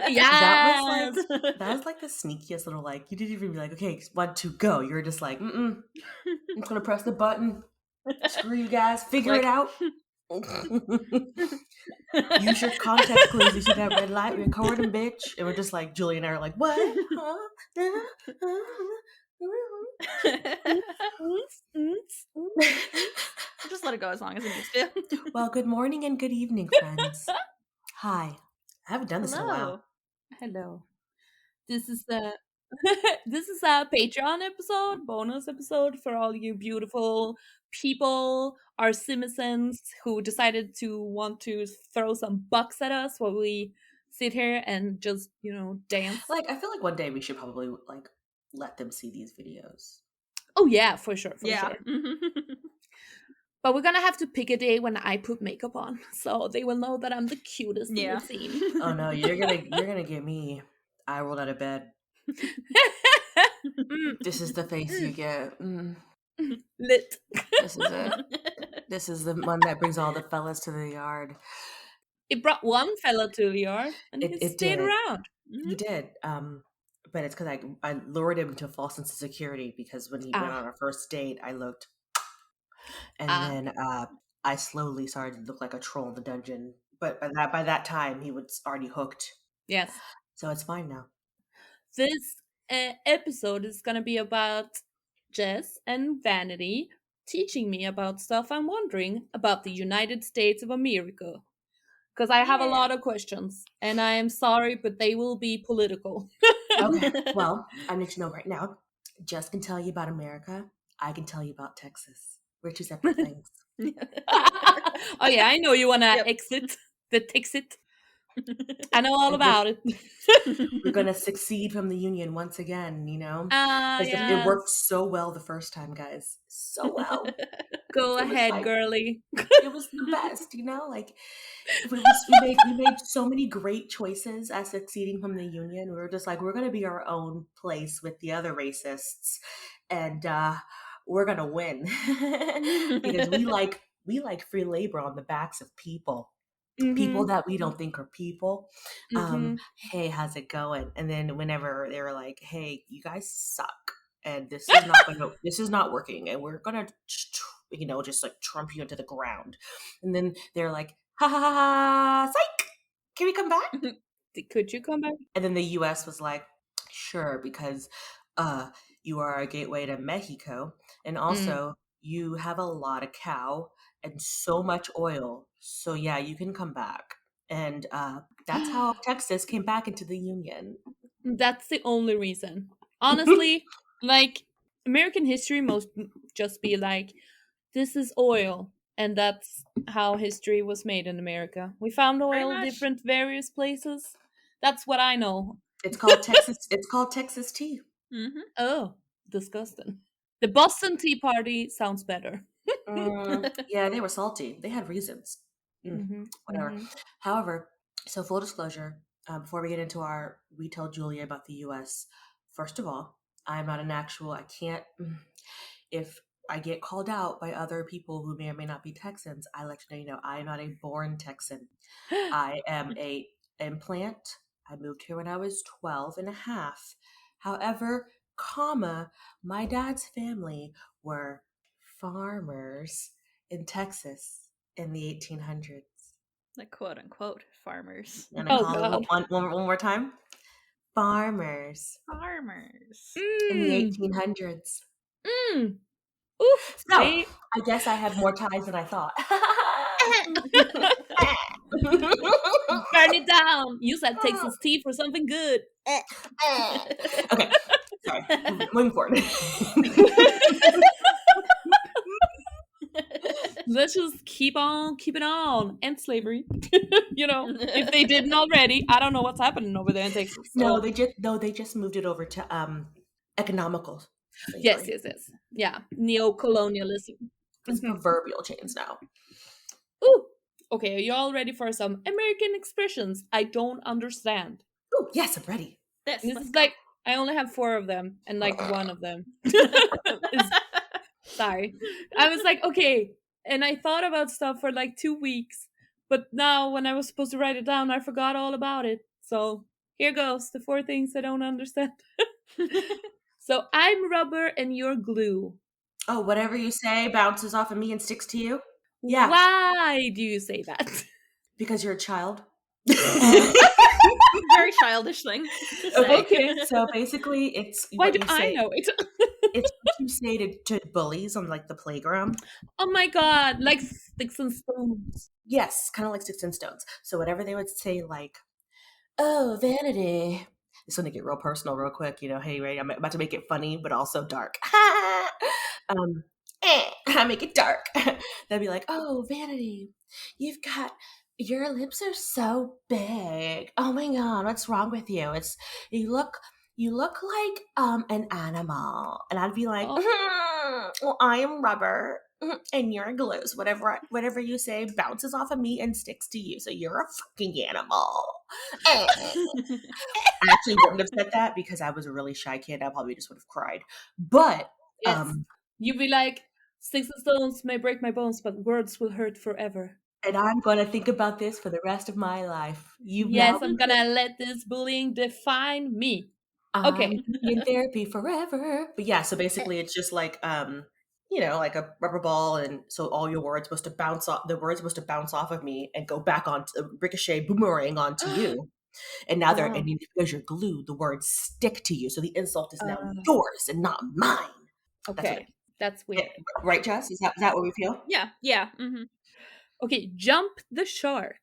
Yes. That was like the sneakiest little you didn't even be like, okay, 1, 2, go. You're just like, I'm just gonna press the button. Screw you guys, figure it out. Use your context clues. You see that red light? Recording, bitch. And we're just like, Julie and I are like, what? Just let it go as long as it needs to. Well, good morning and good evening, friends. Hi. I haven't done this in a while. Hello. This is the this is a Patreon episode, bonus episode for all you beautiful people, our citizens who decided to want to throw some bucks at us while we sit here and just, dance. I feel like one day we should probably let them see these videos. Oh yeah, for sure, Yeah. sure. But we're gonna have to pick a day when I put makeup on, so they will know that I'm the cutest Yeah. they've seen. Oh no, you're gonna get me. I rolled out of bed. This is the face you get. Lit. This is it. This is the one that brings all the fellas to the yard. It brought one fella to the yard, and he It stayed did. around. He did. But it's because I lured him to false sense of security because when he went on our first date, I looked, and then I slowly started to look like a troll in the dungeon. But by that time, he was already hooked. Yes. So it's fine now. This episode is gonna be about Jess and Vanity teaching me about stuff I'm wondering about the United States of America. Because I have a lot of questions, and I am sorry, but they will be political. Okay, well, I need to know right now. Jess can tell you about America. I can tell you about Texas. We're two separate things. Oh yeah, I know you want to exit the Texit. I know all about it. We're gonna succeed from the union once again, Yes. It worked so well the first time, guys. So well. Go ahead, girly. It was the best, we made so many great choices as succeeding from the union. We were just like, we're gonna be our own place with the other racists, and we're gonna win because we like free labor on the backs of people. People that we don't think are people. Hey, how's it going? And then whenever they were like, hey, you guys suck, and this is not working, and we're gonna just trump you into the ground. And then they're like, ha ha ha ha, psych, can we come back? Could you come back? And then the US was like, sure, because you are a gateway to Mexico, and also you have a lot of cow and so much oil. So yeah, you can come back. And that's how Texas came back into the Union. That's the only reason. Honestly, American history must just be like, this is oil. And that's how history was made in America. We found oil in different various places. That's what I know. It's called Texas. It's called Texas tea. Oh, disgusting. The Boston Tea Party sounds better. Yeah, they were salty. They had reasons. Whatever. However, so full disclosure, before we get into we tell Julia about the U.S., first of all, I'm not I can't, if I get called out by other people who may or may not be Texans, I let you know, I am not a born Texan. I am a implant. I moved here when I was 12 and a half. However, my dad's family were farmers in Texas in the 1800s. Like quote unquote farmers. And I call it one more time. Farmers. In the 1800s. Oof. So, I guess I have more ties than I thought. Burn it down. Use that Texas tea for something good. Okay. Sorry. Moving forward. Let's just keep on keeping on. And slavery. If they didn't already. I don't know what's happening over there in Texas. No, they just moved it over to economical slavery. Yes. Yeah. Neo-colonialism. It's proverbial chains now. Ooh. Okay, are you all ready for some American expressions I don't understand? Oh, yes, I'm ready. This is I only have 4 of them, and one of them sorry. I was like, okay, and I thought about stuff for 2 weeks, but now when I was supposed to write it down, I forgot all about it. So Here goes the 4 things I don't understand. So I'm rubber and you're glue. Oh, whatever you say bounces off of me and sticks to you? Yeah, Why do you say that? because you're a child. Oh. Very childish thing to say. Okay. So basically, it's Why what do you I say. know it? It's what you say to bullies on like the playground. Oh my god, like sticks and stones. Yes, kind of like sticks and stones. So whatever they would say, like, "Oh, Vanity." It's gonna get real personal, real quick. You know, hey, right? I'm about to make it funny, but also dark. um, I make it dark. They'll be like, "Oh, Vanity, you've got your lips are so big. Oh my god, what's wrong with you? It's you look like an animal." And I'd be like, Oh. "Well, I am rubber." And you're glue. So whatever you say bounces off of me and sticks to you. So you're a fucking animal. I actually wouldn't have said that because I was a really shy kid. I probably just would have cried. But Yes. You'd be like, sticks and stones may break my bones, but words will hurt forever. and I'm gonna think about this for the rest of my life. You've now Yes, I'm gonna let this bullying define me. I'm Okay. in therapy forever. But yeah, so basically it's just like you know, like a rubber ball, and so all your words supposed to bounce off the words supposed to bounce off of me and go back on ricochet boomerang onto you. And now they're Oh. and because you're glued, the words stick to you. So the insult is now Uh, yours and not mine. That's what it okay. That's weird. right, Jess? Is that what we feel? Yeah. Mm-hmm. Okay, jump the shark.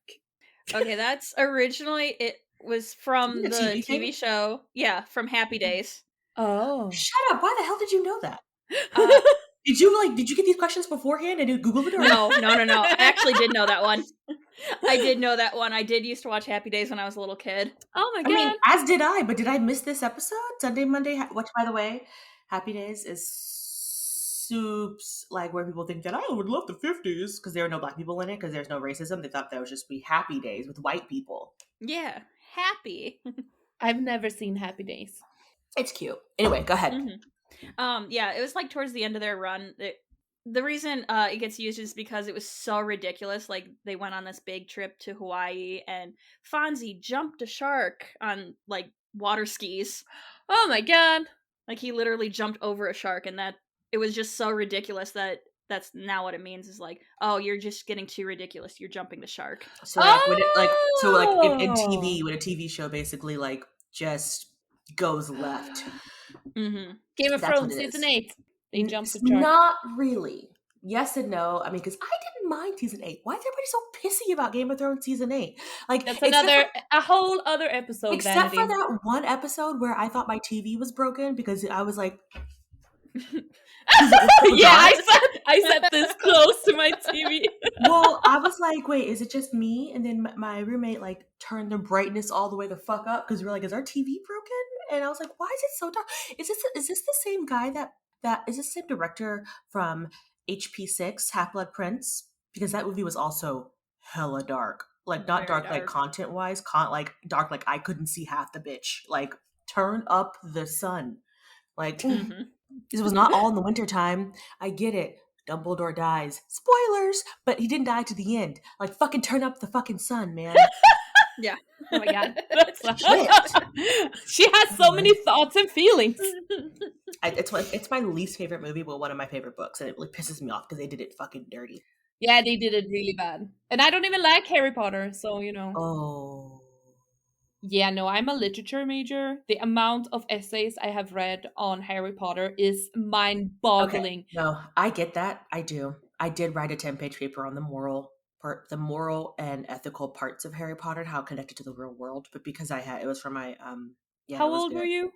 Okay, that's originally it was from Isn't it a the TV thing? TV show. Yeah, from Happy Days. Oh. Shut up. Why the hell did you know that? Uh, Did you get these questions beforehand and you Googled it or no. I actually did know that one. I did know that one. I did used to watch Happy Days when I was a little kid. Oh my I mean, god. as did I, but did I miss this episode? Sunday, Monday, which by the way, Happy Days is soups like where people think that I would love the 50s because there are no black people in it because there's no racism. They thought that would just be Happy Days with white people. Yeah, happy. I've never seen Happy Days. It's cute. Anyway, go ahead. Yeah, it was like towards the end of their run. The reason it gets used is because it was so ridiculous. Like they went on this big trip to Hawaii, and Fonzie jumped a shark on like water skis. Oh my god. Like he literally jumped over a shark, and that it was just so ridiculous that that's now what it means is like, oh, you're just getting too ridiculous. You're jumping the shark. So like when it in TV, when a TV show basically like just goes left. Mm-hmm. Game of That's Thrones what it season is. 8. They jumped the It's shark. not really. Yes and no. I mean, because I didn't mind season 8. Why is everybody so pissy about Game of Thrones season 8? Like That's except a whole other episode. except for Vanity. that one episode where I thought my TV was broken because I was like, Yeah, I sat this close to my TV. well, I was like, wait, is it just me? And then my roommate like turned the brightness all the way the fuck up because we were like, is our TV broken? And I was like, why is it so dark? Is this the same guy that is this the same director from HP6 Half Blood Prince? Because that movie was also hella dark. Like not Very dark like dark. content wise, like dark like I couldn't see half the bitch. Like turn up the sun. Like Mm-hmm. this was not all in the wintertime. I get it. Dumbledore dies. Spoilers! But he didn't die to the end. Like, fucking turn up the fucking sun, man. Yeah. Oh my god. Shit. She has so many thoughts and feelings. It's my least favorite movie, but one of my favorite books, and it really pisses me off because they did it fucking dirty. Yeah, they did it really bad. And I don't even like Harry Potter, so you know. Oh. Yeah, no, I'm a literature major. The amount of essays I have read on Harry Potter is mind-boggling. Okay. No, I get that. I do. I did write a 10-page paper on the moral and ethical parts of Harry Potter and how it connected to the real world. But because it was for my yeah. How it was old good. were you?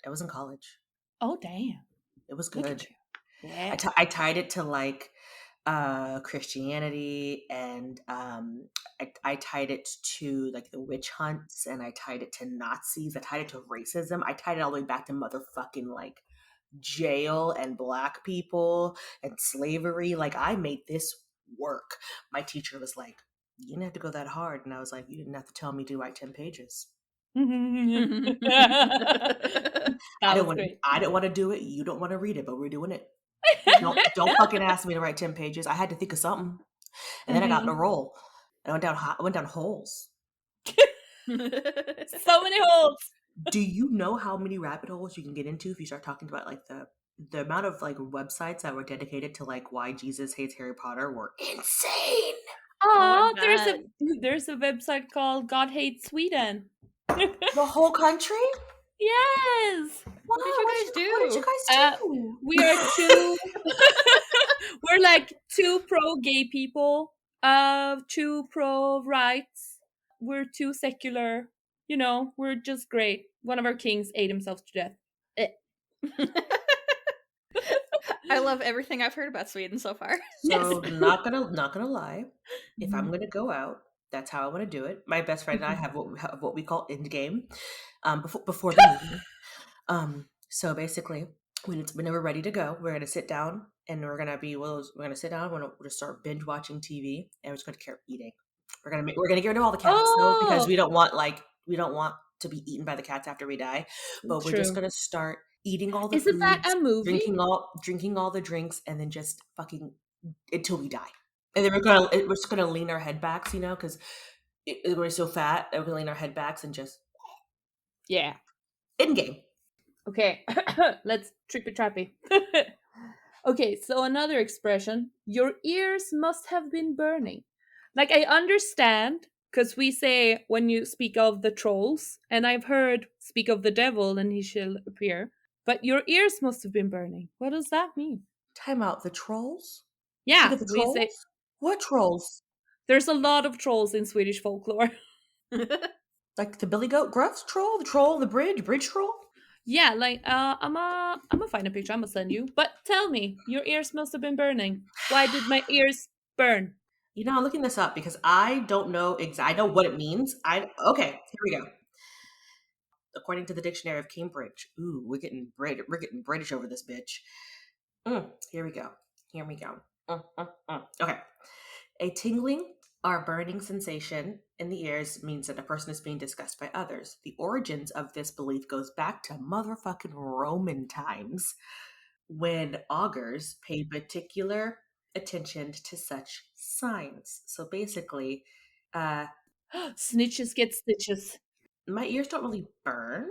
I was in college. Oh, damn. It was Look good. at you. Yeah. I tied it to like Christianity, and I tied it to like the witch hunts, and I tied it to Nazis. I tied it to racism. I tied it all the way back to motherfucking like jail and black people and slavery. Like I made this work. My teacher was like, "You didn't have to go that hard," and I was like, "You didn't have to tell me to write 10 pages." I didn't want to do it. You don't want to read it, but we're doing it. Don't fucking ask me to write 10 pages. I had to think of something. And then I got in a roll. I went down holes. So many holes. Do you know how many rabbit holes you can get into if you start talking about like the amount of like websites that were dedicated to like why Jesus hates Harry Potter were insane. Oh, I Oh, bet. there's a website called God Hates Sweden. The whole country? Yes. Wow, What did you guys what did you do? guys do? We are two. We're like two pro gay people. Two pro rights. We're two secular. You know, we're just great. One of our kings ate himself to death. Eh. I love everything I've heard about Sweden so far. So Yes. not gonna lie. If I'm gonna go out, that's how I want to do it. My best friend and I have what we call end game, before the meeting. So basically, when we're ready to go, we're gonna sit down and we're gonna sit down. We're gonna start binge watching TV, and we're just gonna keep eating. We're gonna get rid of all the cats though, because Oh, we don't want to be eaten by the cats after we die. But we're just true. gonna start eating all the Isn't that foods, a movie? drinking all the drinks, and then just fucking until we die. And then we're just gonna lean our head backs, because we're so fat that we're gonna lean our head backs and just Yeah. in game. Okay, let's trippy trappy. Okay, so another expression, your ears must have been burning. Like, I understand, because we say when you speak of the trolls, and I've heard speak of the devil and he shall appear, but your ears must have been burning. What does that mean? Time out. The trolls? Speak Yeah, of the we say trolls? What trolls? there's a lot of trolls in Swedish folklore. Like the Billy Goat Gruff troll, the bridge troll? Yeah, like I'm gonna find a picture. I'm gonna send you. But tell me, your ears must have been burning. Why did my ears burn? I'm looking this up because I don't know I know what it means. Okay, here we go. According to the Dictionary of Cambridge. Ooh, we're getting British over this bitch. Here we go. Okay. A tingling or burning sensation in the ears means that a person is being discussed by others. The origins of this belief goes back to motherfucking Roman times when augurs paid particular attention to such signs. So basically, Snitches get stitches. my ears don't really burn,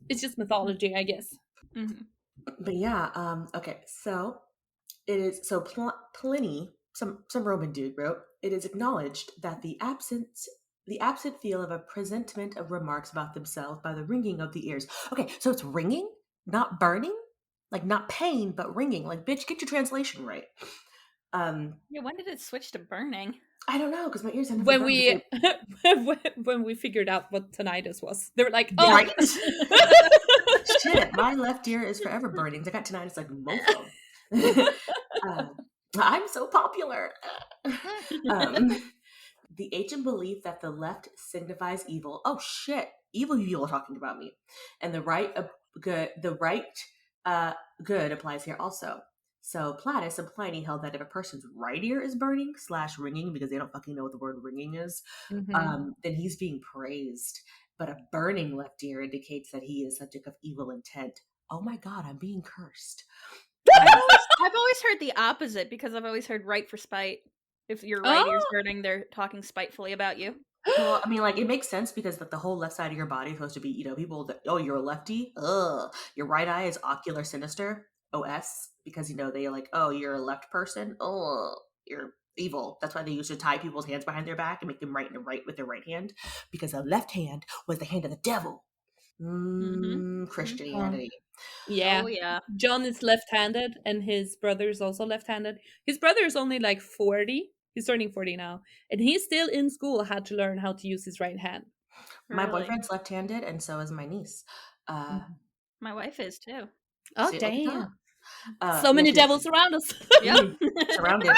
It's just mythology, I guess. Mhm. but yeah. Okay, so it is so Pliny, some Roman dude wrote, it is acknowledged that the absent feel of a presentiment of remarks about themselves by the ringing of the ears. Okay, so it's ringing, not burning, like not pain, but ringing. Like, bitch, get your translation right. Yeah, when did it switch to burning? I don't know because my ears have never When burned. we when we figured out what tinnitus was, they were like, Yeah, "Oh, right. Shit, my left ear is forever burning. I got tinnitus like mofo. I'm so popular. um, the ancient belief that the left signifies evil. Oh shit, evil people are talking about me, and the right good applies here also. So Platus and Pliny held that if a person's right ear is burning / ringing because they don't fucking know what the word ringing is, then he's being praised. But a burning left ear indicates that he is subject of evil intent. Oh my god, I'm being cursed. I've always heard the opposite because I've always heard right for spite. If your right ear's oh." burning, they're talking spitefully about you. Well, I mean, like it makes sense because like the whole left side of your body is supposed to be, people that you're a lefty. Ugh, your right eye is ocular sinister. OS because they're like, oh, you're a left person. Oh, you're evil. That's why they used to tie people's hands behind their back and make them right with their right hand because the left hand was the hand of the devil. Christianity. Yeah. Oh yeah. John is left-handed and his brother is also left-handed. His brother is only like 40. He's turning 40 now. And he's still in school, had to learn how to use his right hand. My Really? boyfriend's left-handed, and so is my niece. My wife is too. Oh, See, look at damn. that. So Yeah, many devils around us. Yep. surrounded.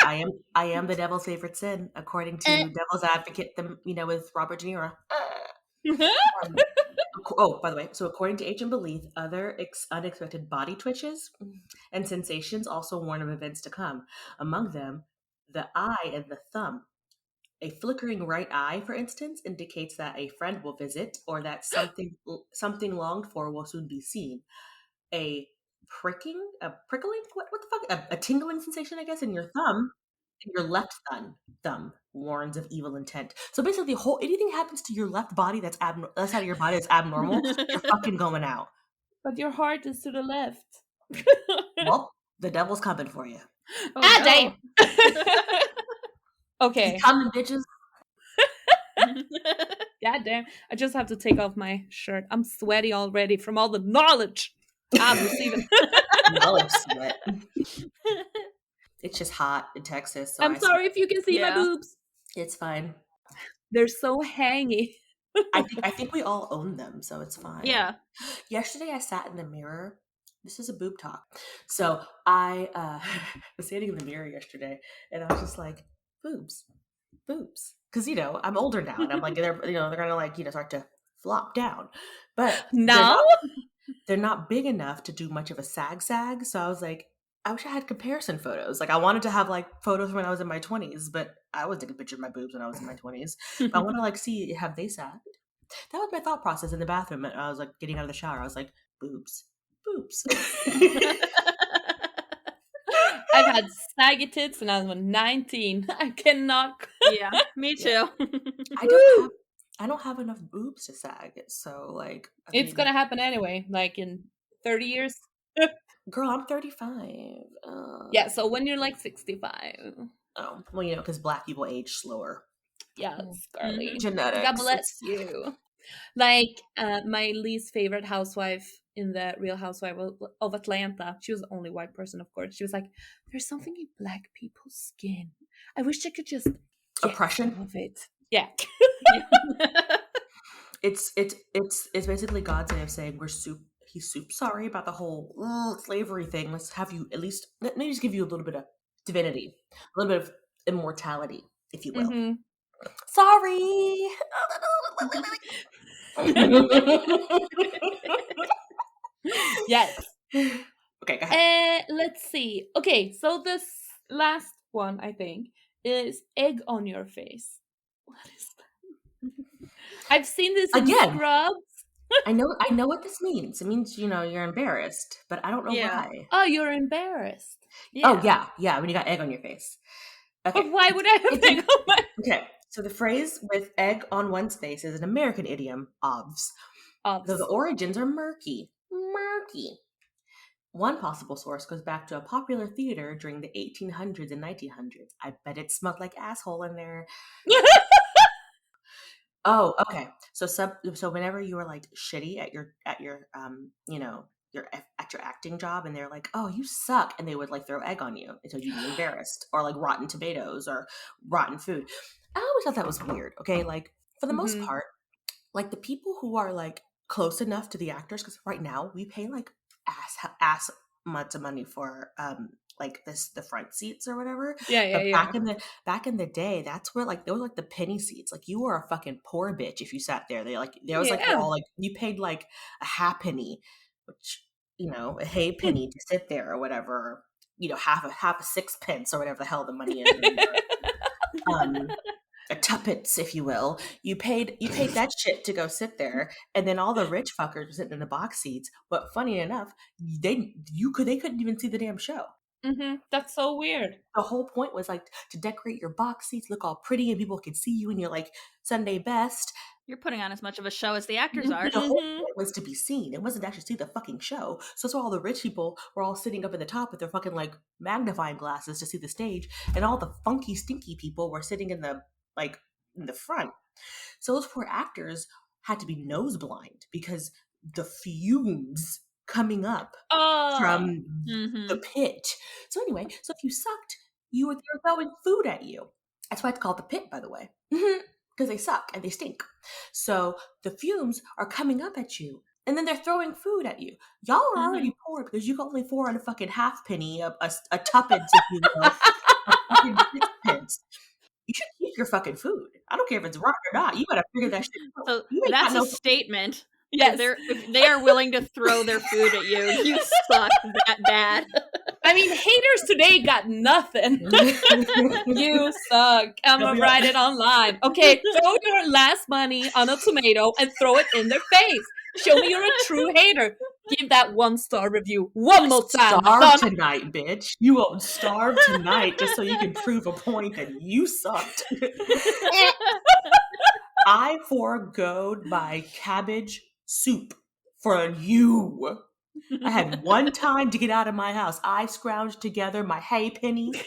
I am the devil's favorite sin, according to Devil's Advocate. With Robert De Niro. Um, by the way, so according to ancient belief, other unexpected body twitches and sensations also warn of events to come. Among them, the eye and the thumb. A flickering right eye, for instance, indicates that a friend will visit or that something longed for will soon be seen. A prickling, what the fuck? A tingling sensation, I guess, in your thumb your left thumb warns of evil intent. So basically, anything happens to your left body that's side of your body that's abnormal, you're fucking going out. But your heart is to the left. Well, the devil's coming for you. Oh, damn. He's Okay. coming, bitches. God damn. I just have to take off my shirt. I'm sweaty already from all the knowledge I'm receiving. Knowledge sweat. It's just hot in Texas. So I'm sorry if you can see my Yeah. boobs. It's fine. They're so hangy. I think we all own them, so it's fine. Yeah. Yesterday I sat in the mirror. This is a boob talk. So I was standing in the mirror yesterday, and I was just like, boobs. Because, I'm older now, and I'm like, they're going to, like, start to flop down. But No? they're not big enough to do much of a sag. So I was like, I wish I had comparison photos. Like, I wanted to have, like, photos when I was in my 20s, but I would take a picture of my boobs when I was in my 20s. But I want to, like, see, have they sagged? That was my thought process in the bathroom. I was, like, getting out of the shower. I was like, boobs. I've had saggy tits when I was 19. I cannot. Yeah, me too. I don't have enough boobs to sag. So, like, It's gonna happen anyway, like in 30 years. Girl, I'm 35. Yeah, so when you're like 65. Oh, well, because Black people age slower. Yes, Carly. Genetics. God bless you. Like, my least favorite housewife in the Real Housewife of Atlanta, she was the only white person, of course. She was like, there's something in Black people's skin. I wish I could just get oppression of it. Yeah. It's basically God's way of saying he's soup sorry about the whole slavery thing. Let's have you let me just give you a little bit of divinity, a little bit of immortality, if you will. Mm-hmm. Sorry. Yes. Okay, go ahead. Let's see. Okay, so this last one, I think, is egg on your face. What is that? I've seen this in Scrubs. I know what this means. It means, you're embarrassed, but I don't know why. Oh, you're embarrassed. Yeah. Oh, yeah, when you got egg on your face. Okay. But why would I have egg on my face? Okay, so the phrase with egg on one's face is an American idiom, obvs. Though the origins are murky. One possible source goes back to a popular theater during the 1800s and 1900s. I bet it smelled like asshole in there. Oh, okay. So whenever you were like shitty at your your acting job, and they're like, "Oh, you suck," and they would like throw egg on you until you'd be embarrassed, or like rotten tomatoes or rotten food. I always thought that was weird. Okay, like for the most part, like the people who are like close enough to the actors, because right now we pay like ass amounts of money for like the front seats or whatever. Yeah. Back in the day, that's where like they were like the penny seats. Like you were a fucking poor bitch if you sat there. There was like all like you paid like a halfpenny, which a halfpenny to sit there or whatever. Half a sixpence or whatever the hell the money is. A tuppence, if you will. You paid that shit to go sit there, and then all the rich fuckers were sitting in the box seats. But funny enough, they couldn't even see the damn show. Mm-hmm. That's so weird. The whole point was like to decorate your box seats, look all pretty, and people could see you in your like Sunday best. You're putting on as much of a show as the actors are. The whole point was to be seen. It wasn't to actually see the fucking show. So all the rich people were all sitting up at the top with their fucking like magnifying glasses to see the stage, and all the funky, stinky people were sitting in the front. So those poor actors had to be nose blind because the fumes coming up from the pit. So anyway, if you sucked, they were throwing food at you. That's why it's called the pit, by the way. Because they suck and they stink. So the fumes are coming up at you, and then they're throwing food at you. Y'all are already poor because you can only afford a fucking halfpenny, a tuppence, if you will, a fucking sixpence. You should keep your fucking food. I don't care if it's rotten or not. You gotta figure that shit out. So that's a statement. Yes. If they are willing to throw their food at you, you suck that bad. I mean, haters today got nothing. You suck. I'm gonna write it online. Okay, throw your last money on a tomato and throw it in their face. Show me you're a true hater. Give that 1-star review one more time, Starve son. tonight, bitch. You won't starve tonight just so you can prove a point that you sucked. I foregoed my cabbage soup for you. I had one time to get out of my house. I scrounged together my hay pennies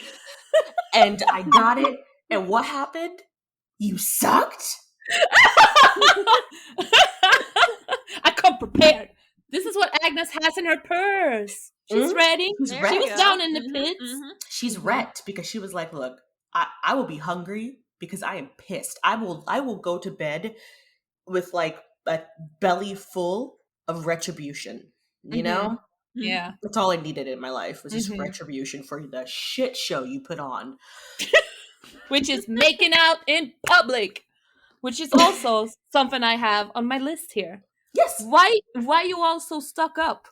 and I got it. And what happened? You sucked? I come prepared. This is what Agnes has in her purse. She's ready. She's There She ready. was you down go. in the Mhm, pits. mhm. She's wrecked because she was like, look, I will be hungry because I am pissed. I will go to bed with like a belly full of retribution. You know? Yeah. That's all I needed in my life was just Mhm. retribution for the shit show you put on. Which is making out in public, which is also something I have on my list here. Yes. Why you all so stuck up?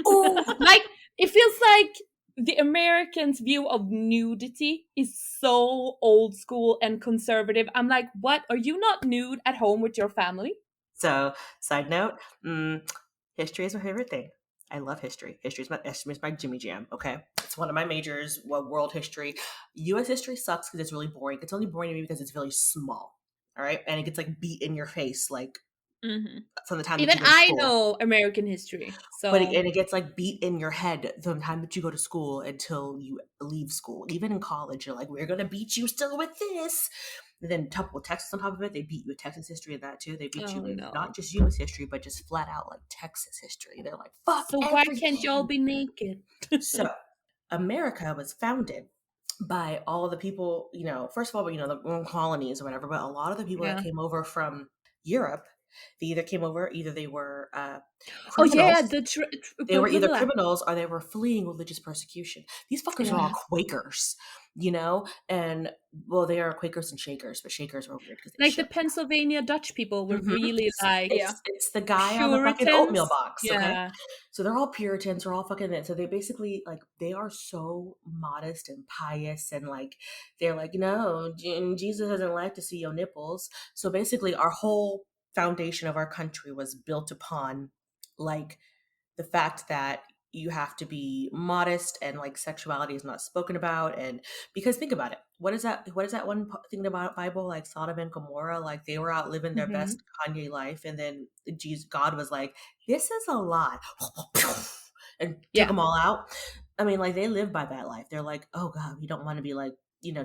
Oh, Like, it feels like the Americans' view of nudity is so old school and conservative. I'm like, what? Are you not nude at home with your family? so side note, history is my favorite thing. I love history. History is my Jimmy Jam. Okay, it's one of my majors. Well, world history, U.S. history sucks because it's really boring. It's only boring to me because it's really small. All right, and it gets like beat in your face like from the time that Even you go to I school. know American history, so But it gets like beat in your head from the time that you go to school until you leave school. Even in college, you're like, we're gonna beat you still with this. And then with Texas on top of it, they beat you with Texas history and that too. They beat you with not just U.S. history, but just flat out like Texas history. They're like, fuck So why can't y'all be naked? So America was founded by all of the people, first of all, the colonies or whatever, but a lot of the people that came over from Europe, they either came over, either they were criminals. Oh yeah, they were either criminals or they were fleeing religious persecution. These fuckers are all Quakers, and well, they are Quakers and Shakers, but Shakers were weird because they like the shook. Pennsylvania Dutch people were really like it's the guy on the fucking oatmeal box, okay? So they're all Puritans, they're all fucking so they basically like they are so modest and pious and like they're like, no, Jesus doesn't like to see your nipples. So basically our whole foundation of our country was built upon like the fact that you have to be modest and like sexuality is not spoken about. And because think about it, what is that one thing about Bible, like Sodom and Gomorrah, like they were out living their best Kanye life, and then God was like, this is a lot, and took them all out. I mean, like they live by that life. They're like, oh God, we don't want to be like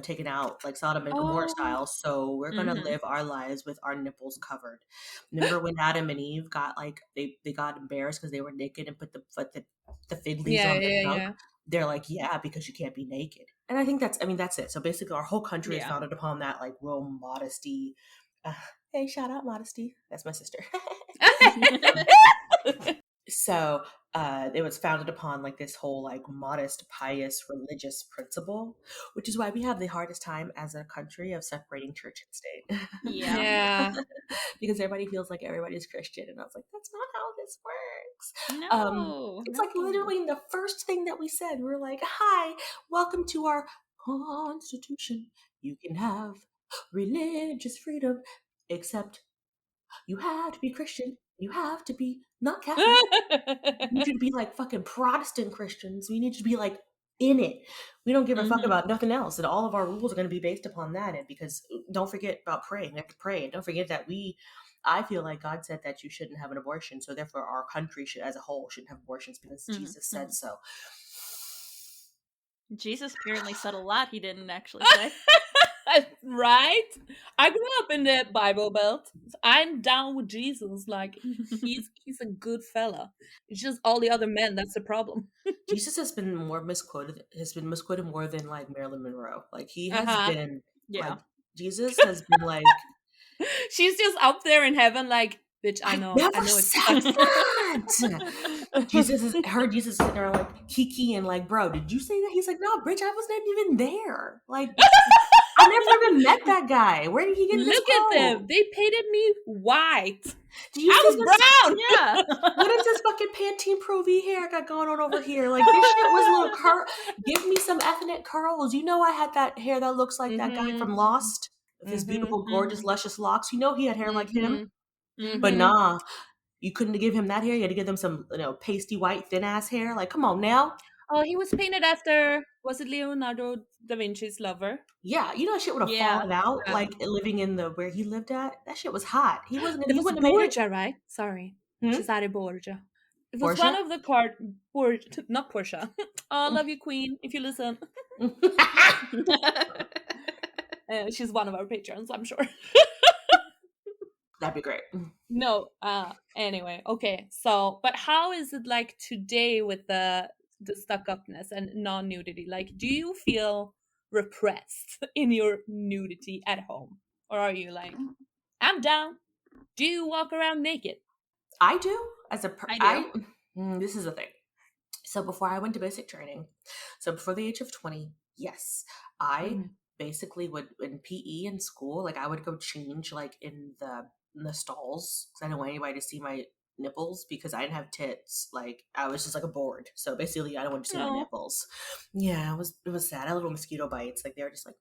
taken out like Sodom and Gomorrah style. So we're gonna live our lives with our nipples covered. Remember when Adam and Eve got like they got embarrassed because they were naked and put the fig leaves on their junk? They're like, yeah, because you can't be naked. And I think that's it. So basically, our whole country is founded upon that like real modesty. Hey, shout out Modesty. That's my sister. So it was founded upon like this whole like modest, pious, religious principle, which is why we have the hardest time as a country of separating church and state. Yeah. Because everybody feels like everybody's Christian, and I was like, that's not how this works. No, it's like literally the first thing that we said. We're like, hi, welcome to our Constitution. You can have religious freedom, except you have to be Christian. You have to be not Catholic. We need you to be like fucking Protestant Christians. We need you to be like in it. We don't give a fuck about nothing else. And all of our rules are going to be based upon that. And because don't forget about praying. We have to pray. And don't forget that I feel like God said that you shouldn't have an abortion. So therefore our country as a whole shouldn't have abortions because Jesus said so. Jesus apparently said a lot he didn't actually say. Right? I grew up in the Bible Belt. I'm down with Jesus. Like he's a good fella. It's just all the other men that's the problem. Jesus has been misquoted more than like Marilyn Monroe. Like he has been like Jesus has been like she's just up there in heaven like, bitch, I know it's that. Jesus is sitting there like Kiki and like, bro, did you say that? He's like, no, bitch, I wasn't even there. Like I never even met that guy. Where did he get this? Look at them. They painted me white. I was brown. Yeah. What is this fucking Pantene Pro V hair I got going on over here? Like this shit was little curl. Give me some ethnic curls. You know I had that hair that looks like that guy from Lost with his beautiful, gorgeous, luscious locks. You know he had hair like him. But nah, You couldn't give him that hair. You had to give them some, pasty white, thin ass hair. Like, come on now. Oh, he was painted after, was it Leonardo da Vinci's lover? Yeah, that shit would have fallen out, like living in where he lived at. That shit was hot. He wasn't. It He was wouldn't have made it. Borgia, right? Sorry, Cesare Borgia. It was Portia? one of the not Portia. Oh, I love you, Queen. If you listen, she's one of our patrons, I'm sure. That'd be great. No. Anyway, okay. So, but how is it like today with the stuck-upness and non-nudity? Like, do you feel repressed in your nudity at home, or are you like, I'm down? Do you walk around naked? I do. I do. This is the thing. So before I went to basic training, so before the age of 20, yes, I basically would, in PE in school, like I would go change like in the stalls because I didn't want anybody to see my nipples because I didn't have tits. Like I was just like a board. So basically I don't want to see my nipples. Yeah, it was sad. I had little mosquito bites. Like they were just like.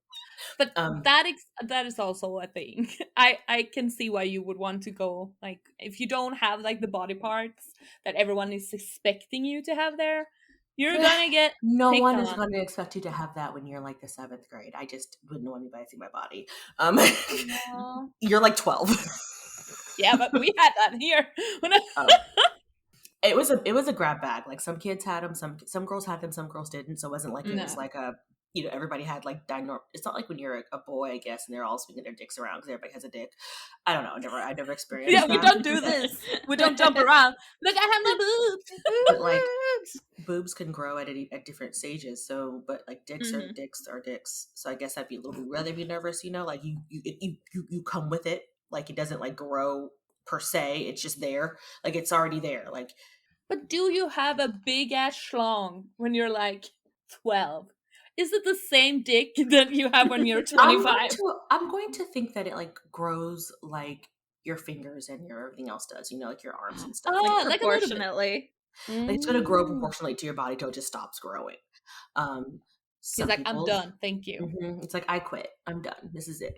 But that is also a thing. I can see why you would want to go, like, if you don't have like the body parts that everyone is expecting you to have there, you're gonna get no one is going to expect you to have that when you're like the 7th grade. I just wouldn't want anybody to see my body. You're like 12. Yeah, but we had that here. It was a grab bag. Like some kids had them, some girls had them, some girls didn't. So it wasn't like it was like a, everybody had like it's not like when you're a boy, I guess, and they're all swinging their dicks around because everybody has a dick. I don't know. I never experienced. Yeah, that. we don't do this. We don't jump around. Look, I have my boobs. But like boobs can grow at different stages. So, but like dicks are dicks. So I guess I'd be a little bit rather be nervous. Like you come with it. Like it doesn't like grow per se. It's just there. Like it's already there. Like. But do you have a big ass schlong when you're like 12? Is it the same dick that you have when you're 25? I'm going to think that it like grows like your fingers and your everything else does, like your arms and stuff. Oh, like proportionately. Like it's going to grow proportionally to your body till it just stops growing. He's like, I'm done. Thank you. It's like, I quit. I'm done. This is it.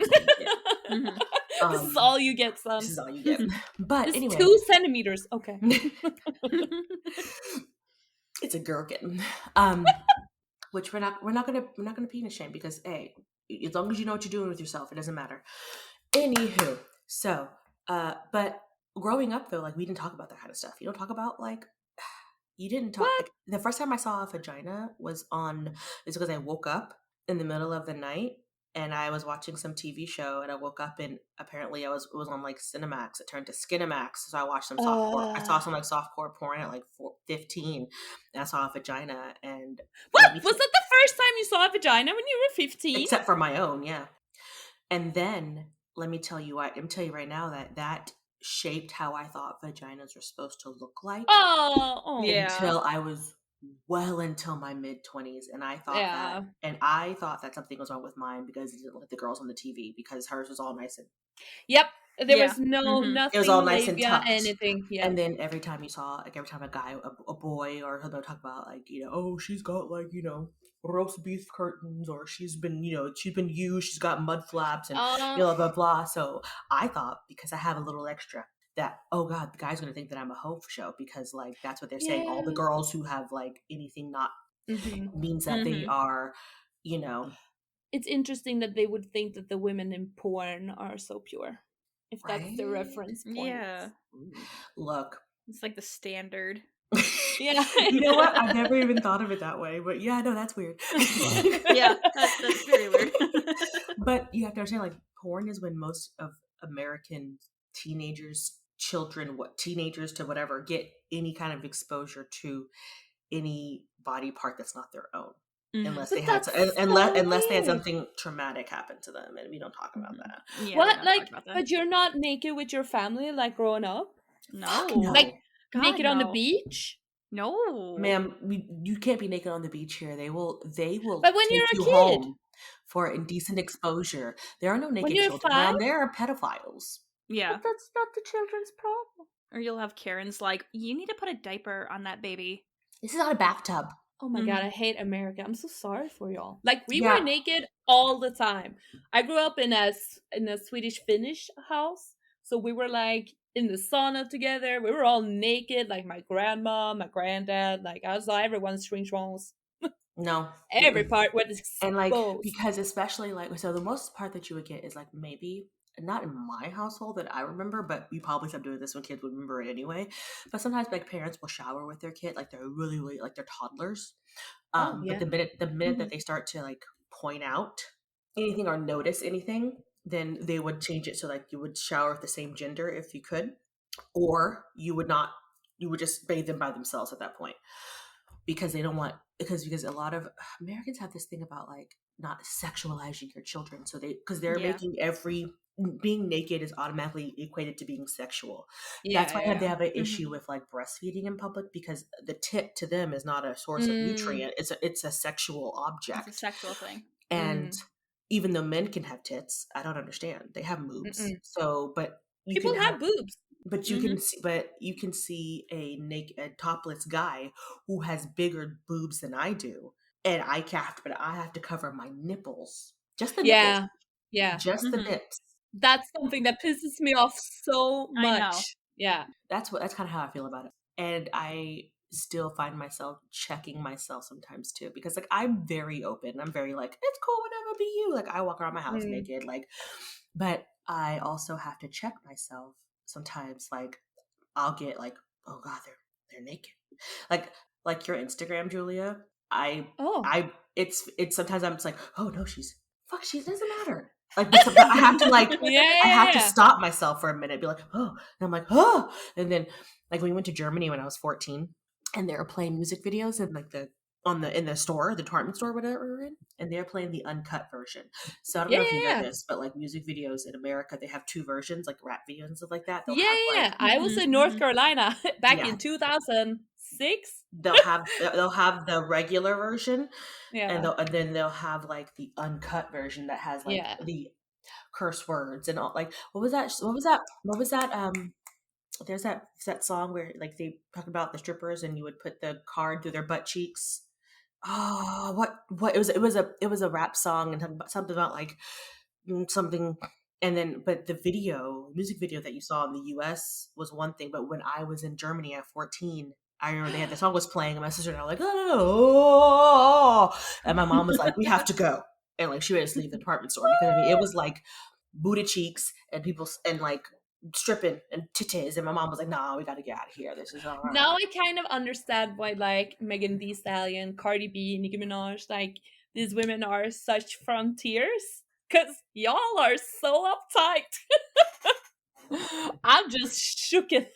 This is all you get, son. This is all you get. But it's anyway. 2 centimeters. Okay. It's a gherkin. Which we're not gonna penis shame because as long as you know what you're doing with yourself, it doesn't matter. Anywho, so but growing up though, like we didn't talk about that kind of stuff. You don't talk about like you didn't talk. Like, the first time I saw a vagina is because I woke up in the middle of the night and I was watching some TV show and I woke up and apparently it was on like Cinemax. It turned to Skinemax, so I watched some softcore. I saw some like softcore porn at like 15, and I saw a vagina. And what was that the first time you saw a vagina when you were 15? Except for my own, yeah. And then let me tell you, I'm telling you right now that shaped how I thought vaginas were supposed to look like. Yeah. Until I was until my mid-20s, and I thought that something was wrong with mine because it didn't look like the girls on the TV because hers was all nice and. Yep, there was nothing. It was all nice and tucked. Anything. Yeah. And then every time a guy, a boy, or something talk about like she's got like roast beef curtains, or she's been used, she's got mud flaps and blah blah blah. So I thought because I have a little extra. That the guy's gonna think that I'm a hoe for show because like that's what they're saying. All the girls who have like anything not means that they are, It's interesting that they would think that the women in porn are so pure, if that's the reference point. Yeah, look, it's like the standard. Yeah, you know what? I've never even thought of it that way, but yeah, no, that's weird. Yeah, that's very weird. But you have to understand, like, porn is when most of American teenagers to whatever get any kind of exposure to any body part that's not their own, unless they had something traumatic happen to them, and we don't talk about that. Yeah, what, like, but you're not naked with your family, like growing up? No. Like naked on the beach? No, ma'am, you can't be naked on the beach here. They will. But when you're a kid, home for indecent exposure. There are no naked children around. There are pedophiles. Yeah. But that's not the children's problem. Or you'll have Karen's like, you need to put a diaper on that baby. This is not a bathtub. Oh my God, I hate America. I'm so sorry for y'all. Like, we were naked all the time. I grew up in a Swedish-Finnish house. So we were like in the sauna together. We were all naked, like my grandma, my granddad. Like I saw everyone's string-trons. No. Every part was And like, exposed. because especially like, so the most part that you would get is like maybe not in my household that I remember, but we probably stopped doing this when kids would remember it anyway. But sometimes like parents will shower with their kid, like they're really like they're toddlers. Oh But yeah. the minute that they start to like point out anything or notice anything, then they would change it so like you would shower with the same gender if you could, or you would not. You would just bathe them by themselves at that point because they don't want because a lot of Americans have this thing about like not sexualizing your children, so they're Yeah. making being naked is automatically equated to being sexual. Yeah, That's why yeah, they yeah. have an issue with like breastfeeding in public because the tit to them is not a source of Mm, nutrient; it's a sexual It's a object. sexual thing. And mm, even though men can have tits, I don't understand. They have boobs, mm-mm. so but you People can have have boobs. but you can see a topless guy who has bigger boobs than I do, and but I have to cover my nipples, just the nipples, Yeah, yeah. just the Mhm. nips. That's something that pisses me off so I know. much. Yeah. That's kind of how I feel about it, and I still find myself checking myself sometimes too because like I'm very open. I'm very like it's cool, whatever, be you. Like I walk around my house Mm. naked, like, but I also have to check myself sometimes, like. I'll get like, oh god, they're naked. Like your Instagram, Julia. Oh. It's sometimes I'm just like, oh no, she doesn't matter. Like, but sometimes Yeah, I yeah, have to yeah. stop myself for a minute, be like, oh, and I'm like, oh, and then like we went to Germany when I was 14, and they were playing music videos in like in the store, the department store, whatever we're in, and they're playing the uncut version. So I don't Yeah, know if you know yeah, yeah. this, but like music videos in America, they have two versions, like rap videos and stuff like that. They'll Yeah, have yeah, like yeah. I was Mhm, in North mhm. Carolina back yeah, in 2006. they'll have the regular version, and Yeah. then they'll have like the uncut version that has like Yeah. the curse words and all. Like what was that there's that song where like they talk about the strippers and you would put the card through their butt cheeks. Oh, what it was a rap song and something about like something, and then but the music video that you saw in the US was one thing, but when I was in Germany at 14, I remember the song was playing and my sister and I were like, oh, and my mom was like, we have to go, and like she made us leave the department store because I mean it was like booty cheeks and people and like stripping and titties, and my mom was like, nah, we gotta get out of here, this is Now I kind of understand why like Megan Thee Stallion, Cardi B, Nicki Minaj, like these women are such frontiers. Cause y'all are so uptight. I'm just shooketh.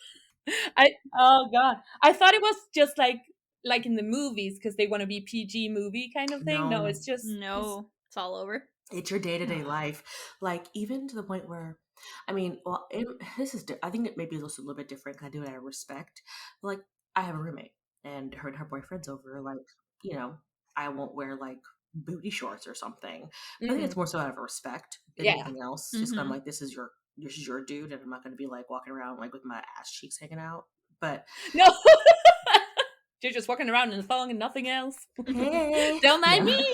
Oh god. I thought it was just like in the movies because they want to be PG movie kind of thing. No, no, it's just No, it's all over. it's your day-to-day life, like even to the point where I mean well I think it maybe is also a little bit different 'cause I do it out of respect, but, like I have a roommate and her boyfriend's over, like I won't wear like booty shorts or something, but I think it's mm, more so out of respect than yeah. anything else, just 'cause I'm Mhm. like this is your dude and I'm not going to be like walking around like with my ass cheeks hanging out, but No. You're just walking around in a thong and nothing else. hey, Don't mind yeah. me.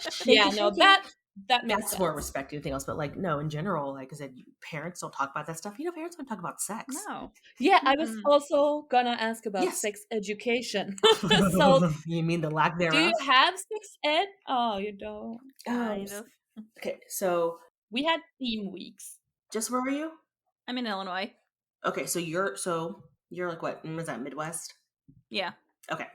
Shake Yeah, it, no, shake it. that makes That's more sense. respect than anything else. But like, no, in general, like I said, parents don't talk about that stuff. Parents don't talk about sex. No. Yeah, I was Mm-mm. also gonna ask about Yes. sex education. So, You mean the lack do you thereof? have sex ed? Oh, you don't. Um. Kind of. Okay. So, We had theme weeks. just where are you? I'm in Illinois. Okay. So you're like what? Is that Midwest? Yeah. Okay. I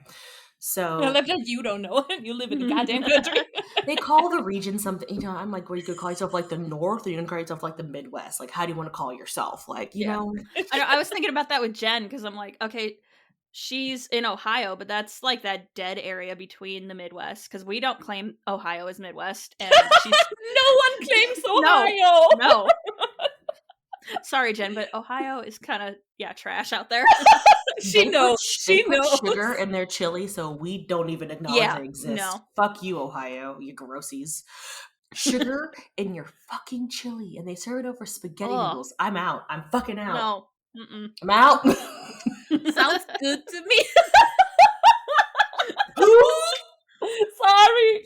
So love that you don't know. You live in the goddamn country. they call the region something. I'm like, well, you could call yourself like the North, or you can call yourself like the Midwest. Like, how do you want to call yourself? Like, Yeah. I was thinking about that with Jen because I'm like, okay, she's in Ohio, but that's like that dead area between the Midwest because we don't claim Ohio as Midwest, and she's No one claims no, Ohio. no. Sorry, Jen, but Ohio is kind of trash out there. She knows. They She put knows. sugar in their chili, so we don't even acknowledge Yeah, they exist. no. Fuck you, Ohio, you grossies. Sugar in your fucking chili, and they serve it over spaghetti Ugh. noodles. I'm out. I'm fucking out. No. Mm-mm. I'm out. Sounds good to me. Sorry.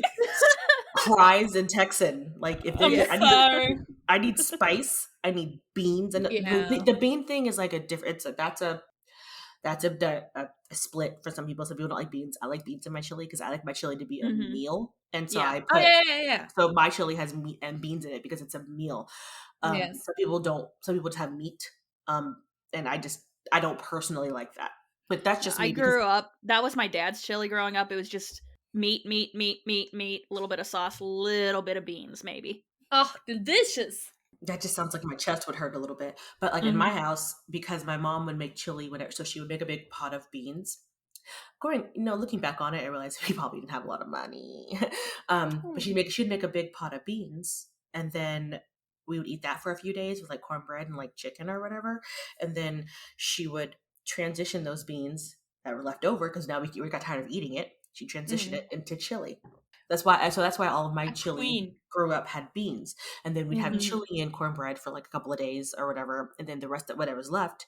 Cries in Texan. Like if I'm they, sorry. I need spice I need beans. And Yeah. the bean thing is like a different. That's a split for some people. Some people don't like beans. I like beans in my chili because I like my chili to be a Mhm. meal, and so Yeah. I Oh put yeah. so my chili has meat and beans in it because it's a meal. Yes. Some people don't. Some people just have meat, and I don't personally like that. But that's just I me because grew up, that was my dad's chili growing up. It was just meat, meat, meat, meat, meat, a little bit of sauce, little bit of beans, maybe. Oh, delicious. that just sounds like my chest would hurt a little bit. But like in my Mhm. house, because my mom would make chili whenever, so she would make a big pot of beans. Looking back on it, I realized we probably didn't have a lot of money. But she'd make a big pot of beans, and then we would eat that for a few days with like cornbread and like chicken or whatever. And then she would transition those beans that were left over because now we got tired of eating it. She transitioned it into chili. That's why all of my A chili queen. grew up had beans, and then we'd have Mhm. chili and cornbread for like a couple of days or whatever, and then the rest of whatever's left,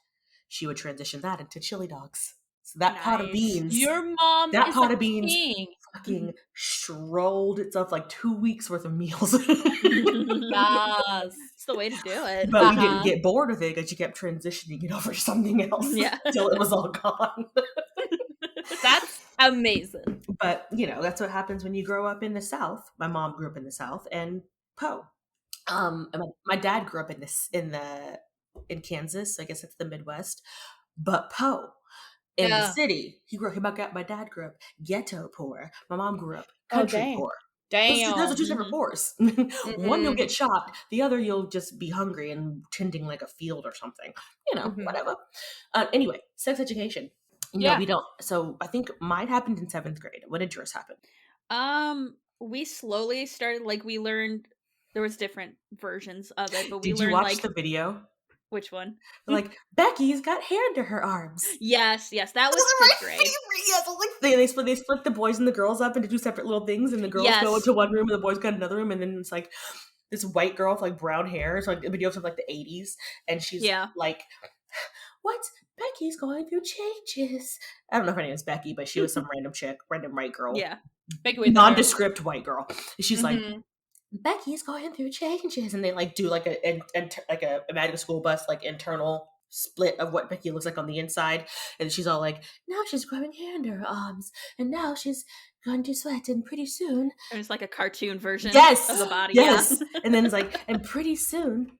she would transition that into chili dogs. So Nice. Your mom that is a pot of beans king. fucking strolled itself like 2 weeks worth of meals. Yes. It's the way to do it. But we didn't get bored with it because she kept transitioning it over to something else Yeah. till it was all gone. That's amazing. But that's what happens when you grow up in the South. My mom grew up in the South, and Poe. And my dad grew up in Kansas, so I guess that's the Midwest. But Poe in the Yeah. city, my dad grew up ghetto poor. My mom grew up Oh, country dang. poor. Those are two separate Mhm. poors. One you'll get shot, the other you'll just be hungry and tending like a field or something. Mhm. Whatever. Anyway, sex education. Yeah. We don't. So I think mine happened in 7th grade. When did yours happen? We slowly started, like, we learned there was different versions of it, but we Did you learned, watch like, the video? which one? Like, Becky's got hair under her arms. Yes, that was Those are my 5th grade. favorite. Yes, like they split the boys and the girls up into two separate little things, and the girls go Yes. into one room and the boys go into another room, and then it's like this white girl with like brown hair. It's like a video from like the 80s, and she's like, "What? Becky's going through changes." I don't know if her name is Becky, but she was some random chick, random white girl, Yeah. Becky with nondescript white girl. She's like, Mhm. Becky's going through changes, and they like do like a magic school bus like internal split of what Becky looks like on the inside, and she's all like, now she's growing hair under her arms, and now she's going to sweat, and pretty soon, It was like a cartoon version yes, of the body, yes, yeah. and then it's like, and pretty soon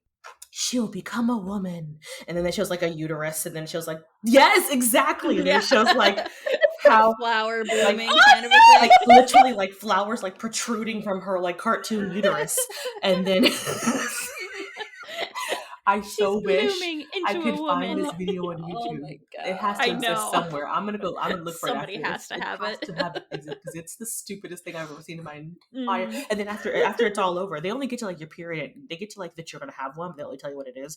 she'll become a woman, and then they shows like a uterus, and then it shows like, yes, exactly, and then it shows like how flower like blooming kind of a thing. like literally like flowers like protruding from her like cartoon uterus, and then I so wish I could find this video on Oh YouTube. my It has I to exist know. somewhere. I'm gonna look for it Somebody after. has to have has it. to have it because it's the stupidest thing I've ever seen in my entire. Mhm. And then after it's all over, they only get to like your period. They get to like that you're gonna have one, but they only tell you what it is,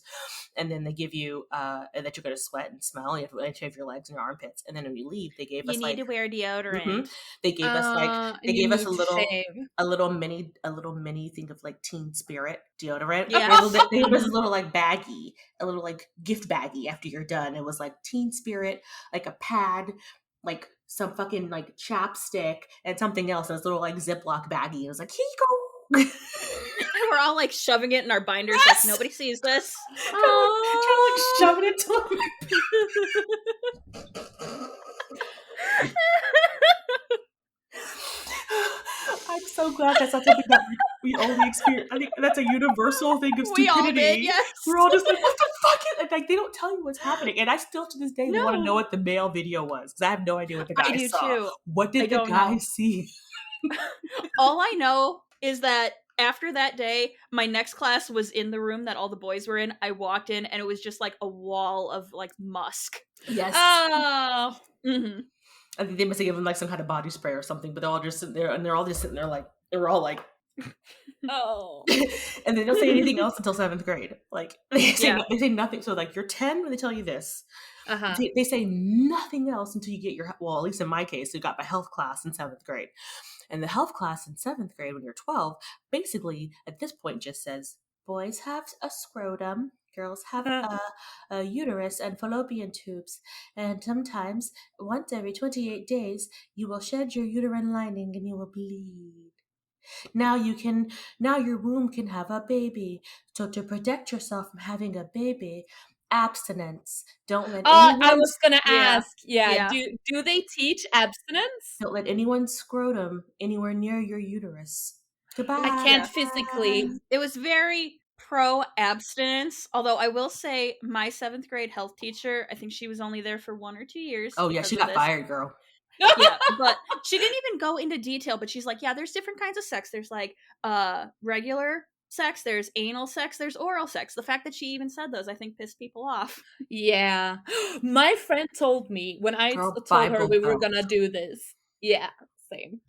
and then they give you that you're gonna sweat and smell. You have to shave your legs and your armpits, and then when you leave, they gave You us need like to wear deodorant. they gave us like and you need to shave. a little mini thing of like Teen Spirit deodorant. Yeah. They gave us a little like baggie, a little like gift baggie after you're done. It was like Teen Spirit, like a pad, like some fucking like chapstick and something else. And this little like Ziploc baggie. It was like, here you go. And we're all like shoving it in our binders, Yes! like nobody sees this. Trying to like shove it into I'm so glad that's not something that we only experience. I think that's a universal thing of stupidity. We all did, yes. We're all just like, what the fuck is like? They don't tell you what's happening, and I still to this day want to know No. what the male video was because I have no idea what the guy I do saw. too. What did I the don't guy know. see? All I know is that after that day, my next class was in the room that all the boys were in. I walked in and it was just like a wall of like musk. Yes. Oh. Mm-hmm. I think they must have given like some kind of body spray or something, but they're all just sitting there, and they're all just sitting there like they're all like, Oh. and they don't say anything else until 7th grade. Like they say nothing. So like you're 10 when they tell you this. Uh-huh. They say nothing else until you get your, well, at least in my case, you got my health class in 7th grade. And the health class in 7th grade when you're 12, basically at this point just says, boys have a scrotum, girls have a uterus and fallopian tubes. And sometimes, once every 28 days, you will shed your uterine lining and you will bleed. Now your womb can have a baby. So to protect yourself from having a baby, abstinence. Don't let I anyone was gonna Yeah. ask, yeah, Yeah. do they teach abstinence? don't let anyone's scrotum anywhere near your uterus. I Goodbye. can't Yeah. physically. It was very pro abstinence, although I will say my 7th grade health teacher, I think she was only there for 1 or 2 years Oh yeah, because she of got this. fired, girl. Yeah, but she didn't even go into detail, but she's like, yeah, there's different kinds of sex. There's like regular sex, there's anal sex, there's oral sex. The fact that she even said those, I think, pissed people off. Yeah. My friend told me when I Girl, told her Bible we were Belt. gonna do this. Yeah, same.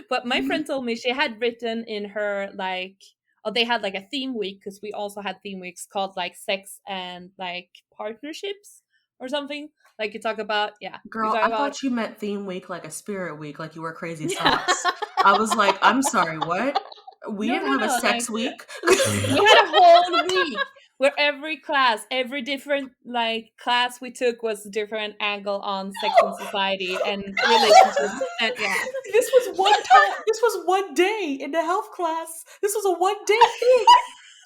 But my friend told me she had written in her, like, oh, they had like a theme week, because we also had theme weeks called like sex and like partnerships or something. Like you talk about, yeah, you Girl, talk I about. thought you meant theme week like a spirit week, like you wear crazy socks. I was like, I'm sorry, what? We No, didn't no, have a no. sex Like week. we had a whole week where every class, every different like class we took was a different angle on sex and society and relationships. And yeah. This was one time. This was one day in the health class. This was a one day thing.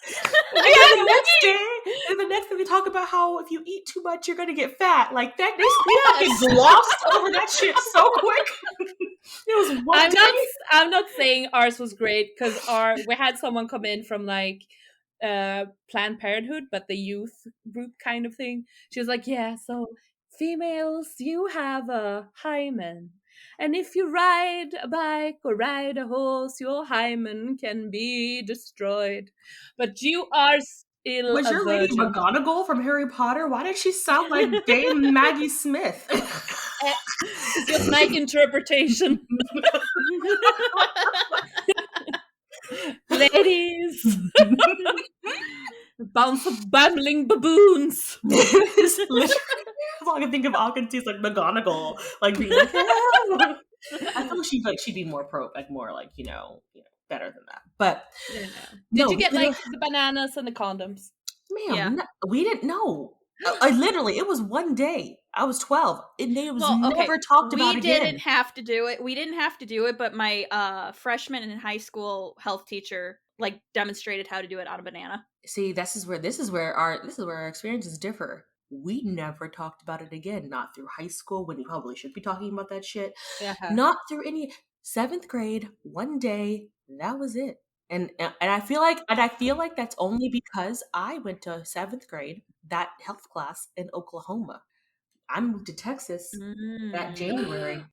And We then had the a next week. day, they talk about how if you eat too much, you're gonna get fat. Like that, they fucking Yes. glossed over that shit so quick. It was one I'm day. not I'm not saying ours was great, because we had someone come in from like Planned Parenthood, but the youth group kind of thing. She was like, yeah, so females, you have a hymen. And if you ride a bike or ride a horse, your hymen can be destroyed. But you are still Was a your lady virgin. McGonagall from Harry Potter? Why did she sound like Dame Maggie Smith? It's just my interpretation. Ladies, bounce of babbling baboons. It's literally, all I can think of Alkins is like McGonagall, like being like, "Hello." I feel she'd be more like more like better than that. But Yeah. Did no, you we get like literally, the bananas and the condoms? Yeah. ma'am, no, we didn't know. I literally, it was one day. I was 12, and it was Well, okay, never talked about we didn't again. have to do it. We didn't have to do it, but my freshman in high school health teacher like demonstrated how to do it on a banana. See, this is where our experiences differ. We never talked about it again. Not through high school when you probably should be talking about that shit. Yeah. Not through any 7th grade. One day, that was it. And I feel like that's only because I went to 7th grade, that health class in Oklahoma. I moved to Texas that Mm. January,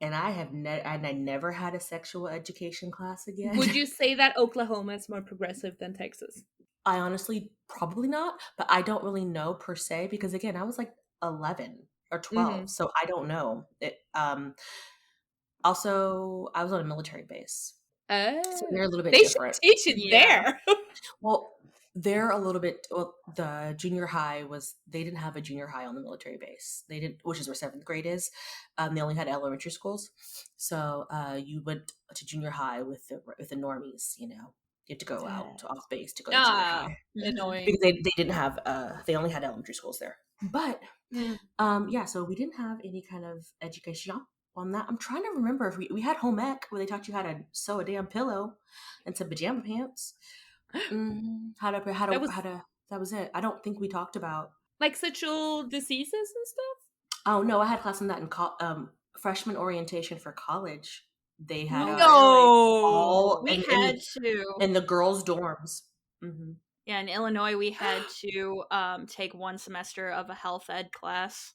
and I never had a sexual education class again. Would you say that Oklahoma is more progressive than Texas? I honestly probably not, but I don't really know per se because again, I was like 11 or 12, Mm-hmm. so I don't know. Also, I was on a military base, so Oh, they're a little bit they should different. teach it Yeah. there. Well, they're a little bit. Well, the junior high was they didn't have a junior high on the military base. They didn't, which is where 7th grade is. They only had elementary schools, so you went to junior high with the normies. You had to go out to off base to go to junior Ah, high annoying. because they didn't have they only had elementary schools there. But Mm. yeah, so we didn't have any kind of education on that. I'm trying to remember if we had home ec where they taught you how to sew a damn pillow and some pajama pants. That was That was it. I don't think we talked about. like sexual diseases and stuff. Oh no, I had class on that in freshman orientation for college. They had Oh, really? No. all We had to. in the girls' dorms. Hmm. Yeah, in Illinois, we had to take 1 semester of a health ed class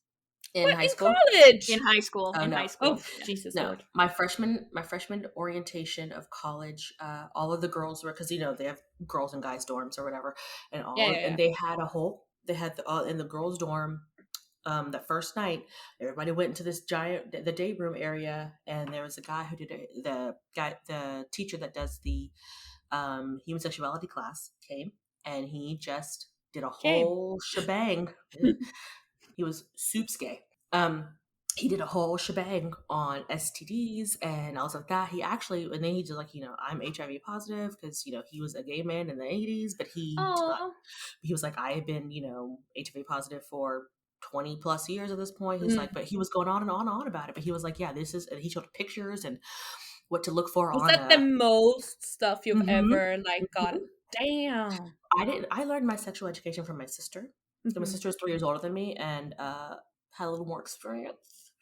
In What, high in school. college? in high school. Oh In no. high Oh, school, yeah. Jesus No, Lord. my freshman orientation of college, all of the girls were because they have girls and guys dorms or whatever, and Yeah, yeah, and they had in the girls dorm. The first night, everybody went into this the day room area, and there was a guy who did the teacher that does the human sexuality class came, and he just did a Came. whole shebang. He was soups gay. He did a whole shebang on STDs and all stuff like that. He actually, and then he just like, I'm HIV positive because, he was a gay man in the 80s, but Oh. he was like, I have been, HIV positive for 20 plus years at this point. He's like, but he was going on and on and on about it. But he was like, yeah, this is, and he showed pictures and what to look for Was on that the a. most stuff you've Mm-hmm, ever like mm-hmm. gotten? Damn. I learned my sexual education from my sister. So my sister is 3 years older than me and had a little more experience.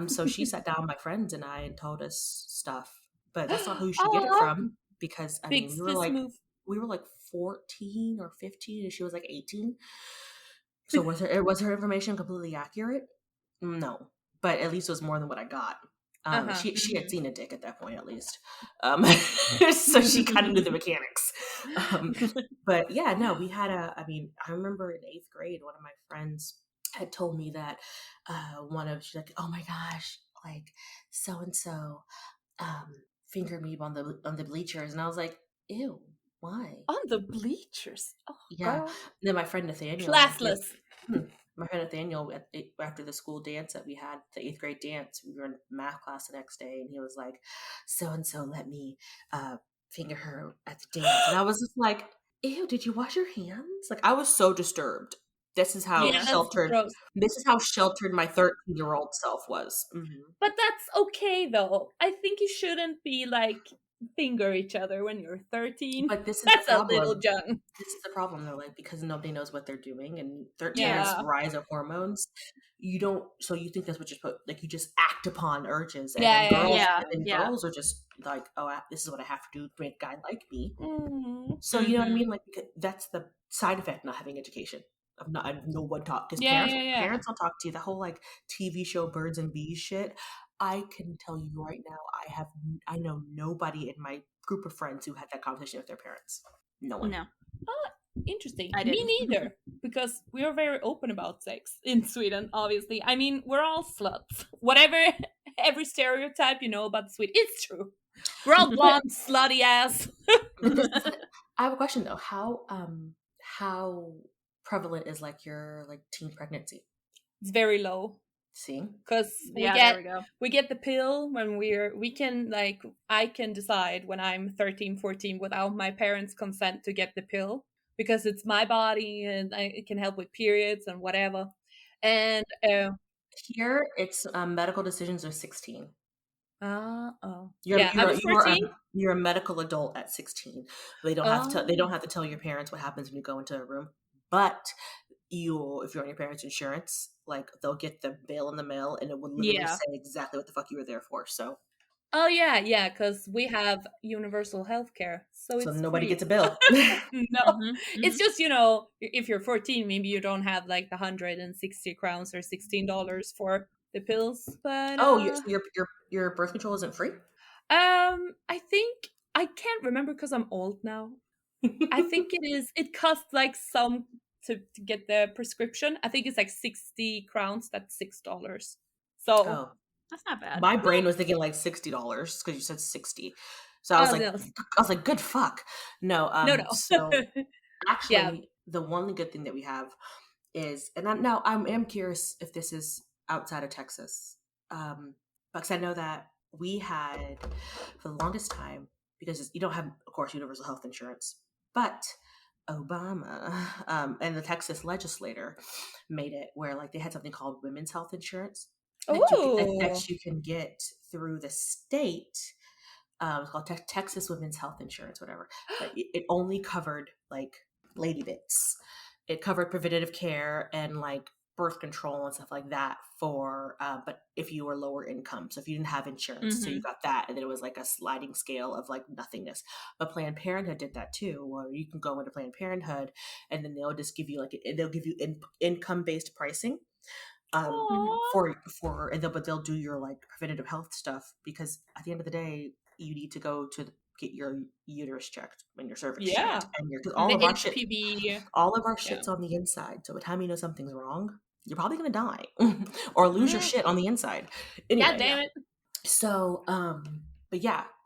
So she sat down with my friends and I and told us stuff. But that's not who you should get it Oh, from because I big mean sis move. we were like 14 or 15 and she was like 18. So was her information completely accurate? No, but at least it was more than what I got. Uh-huh. She had seen a dick at that point, at least, so she kind of knew the mechanics. Um, but yeah, no, we had a. I mean, I remember in 8th grade, one of my friends had told me that she's like, oh my gosh, like so and so fingered me on the bleachers, and I was like, ew, why? On the bleachers. Oh, Yeah. girl. Then my friend Nathaniel, Classless. my friend Nathaniel, after the school dance that we had, the 8th grade dance, we were in math class the next day, and he was like, "So and so let me finger her at the dance," and I was just like, "Ew, did you wash your hands?" Like I was so disturbed. This is how Yeah, that's sheltered. gross. This is how sheltered my 13-year-old self was. Mm-hmm. But that's okay though. I think you shouldn't be like finger each other when you're 13. But this is the That's a little problem. young. This is the problem though, like because nobody knows what they're doing, and 13 is Yeah. rise of hormones. You don't, so you think that's what you're supposed, like you just act upon urges, and then Yeah. girls are just like, oh, this is what I have to do to make a guy like me. Mm. So you know what I mean? Like that's the side effect of not having education. Of no one talk because Yeah. parents don't talk to you. The whole like TV show Birds and Bees shit. I can tell you right now, I know nobody in my group of friends who had that conversation with their parents. No one. No, Interesting. I Me didn't. neither, because we are very open about sex in Sweden, obviously. I mean, we're all sluts. Whatever, every stereotype you know about the Swede, it's true. We're all blonde, slutty ass. But this is I have a question though. How prevalent is like your like teen pregnancy? It's very low. See? Because Yeah, there we go. we get the pill when we can like I can decide when I'm 13, 14 without my parents' consent to get the pill because it's my body and it can help with periods and whatever. And Here it's medical decisions are 16. yeah, I was 14. You're a medical adult at 16. They don't have to tell your parents what happens when you go into a room. But if you're on your parents' insurance, like they'll get the bill in the mail and it will literally say exactly what the fuck you were there for. So Oh yeah, because we have universal health care, so it's nobody free. gets a bill. No, it's just if you're 14, maybe you don't have like 160 crowns or $16 for the pills. But your birth control isn't free? I think I can't remember because I'm old now. I think it is. It costs like some to get the prescription. I think it's like 60 crowns. That's $6. So Oh, that's not bad. my brain was thinking like $60 because you said 60. So I was like, no. good fuck. No, No. so actually, Yeah. the one good thing that we have is, and now I am curious if this is outside of Texas, because I know that we had for the longest time, because you don't have, of course, universal health insurance, but Obama and the Texas legislator made it where like they had something called women's health insurance that you can get through the state. It's called Texas Women's Health Insurance, whatever. But it only covered like lady bits. It covered preventative care and like birth control and stuff like that for, but if you were lower income, so if you didn't have insurance, so you got that, and then it was like a sliding scale of like nothingness. But Planned Parenthood did that too, where you can go into Planned Parenthood, and then they'll just give you like they'll give you income based pricing. But they'll do your like preventative health stuff because at the end of the day you need to go to get your uterus checked when your cervix checked, and because all of our shit's on the inside, so by the time you know something's wrong you're probably gonna die or lose your shit on the inside anyway. God damn it. So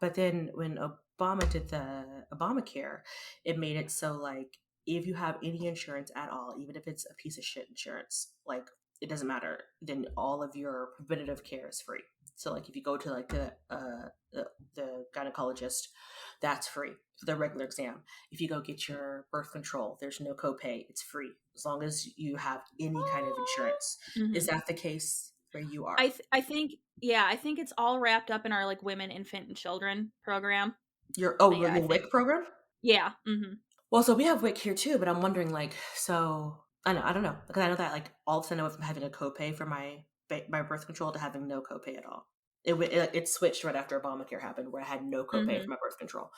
but then when Obama did the Obamacare, it made it so like if you have any insurance at all, even if it's a piece of shit insurance, like it doesn't matter, then all of your preventative care is free. So like if you go to like the gynecologist, that's free for the regular exam. If you go get your birth control, there's no copay, it's free as long as you have any kind of insurance. Is that the case where you are? I think it's all wrapped up in our like women, infant, and children program. Your Yeah, the WIC program? Yeah. Mm-hmm. Well, so we have WIC here too, but I'm wondering, like, so I don't know, because I know that like all of a sudden I went from having a copay for my birth control to having no copay at all. It switched right after Obamacare happened, where I had no copay for my birth control.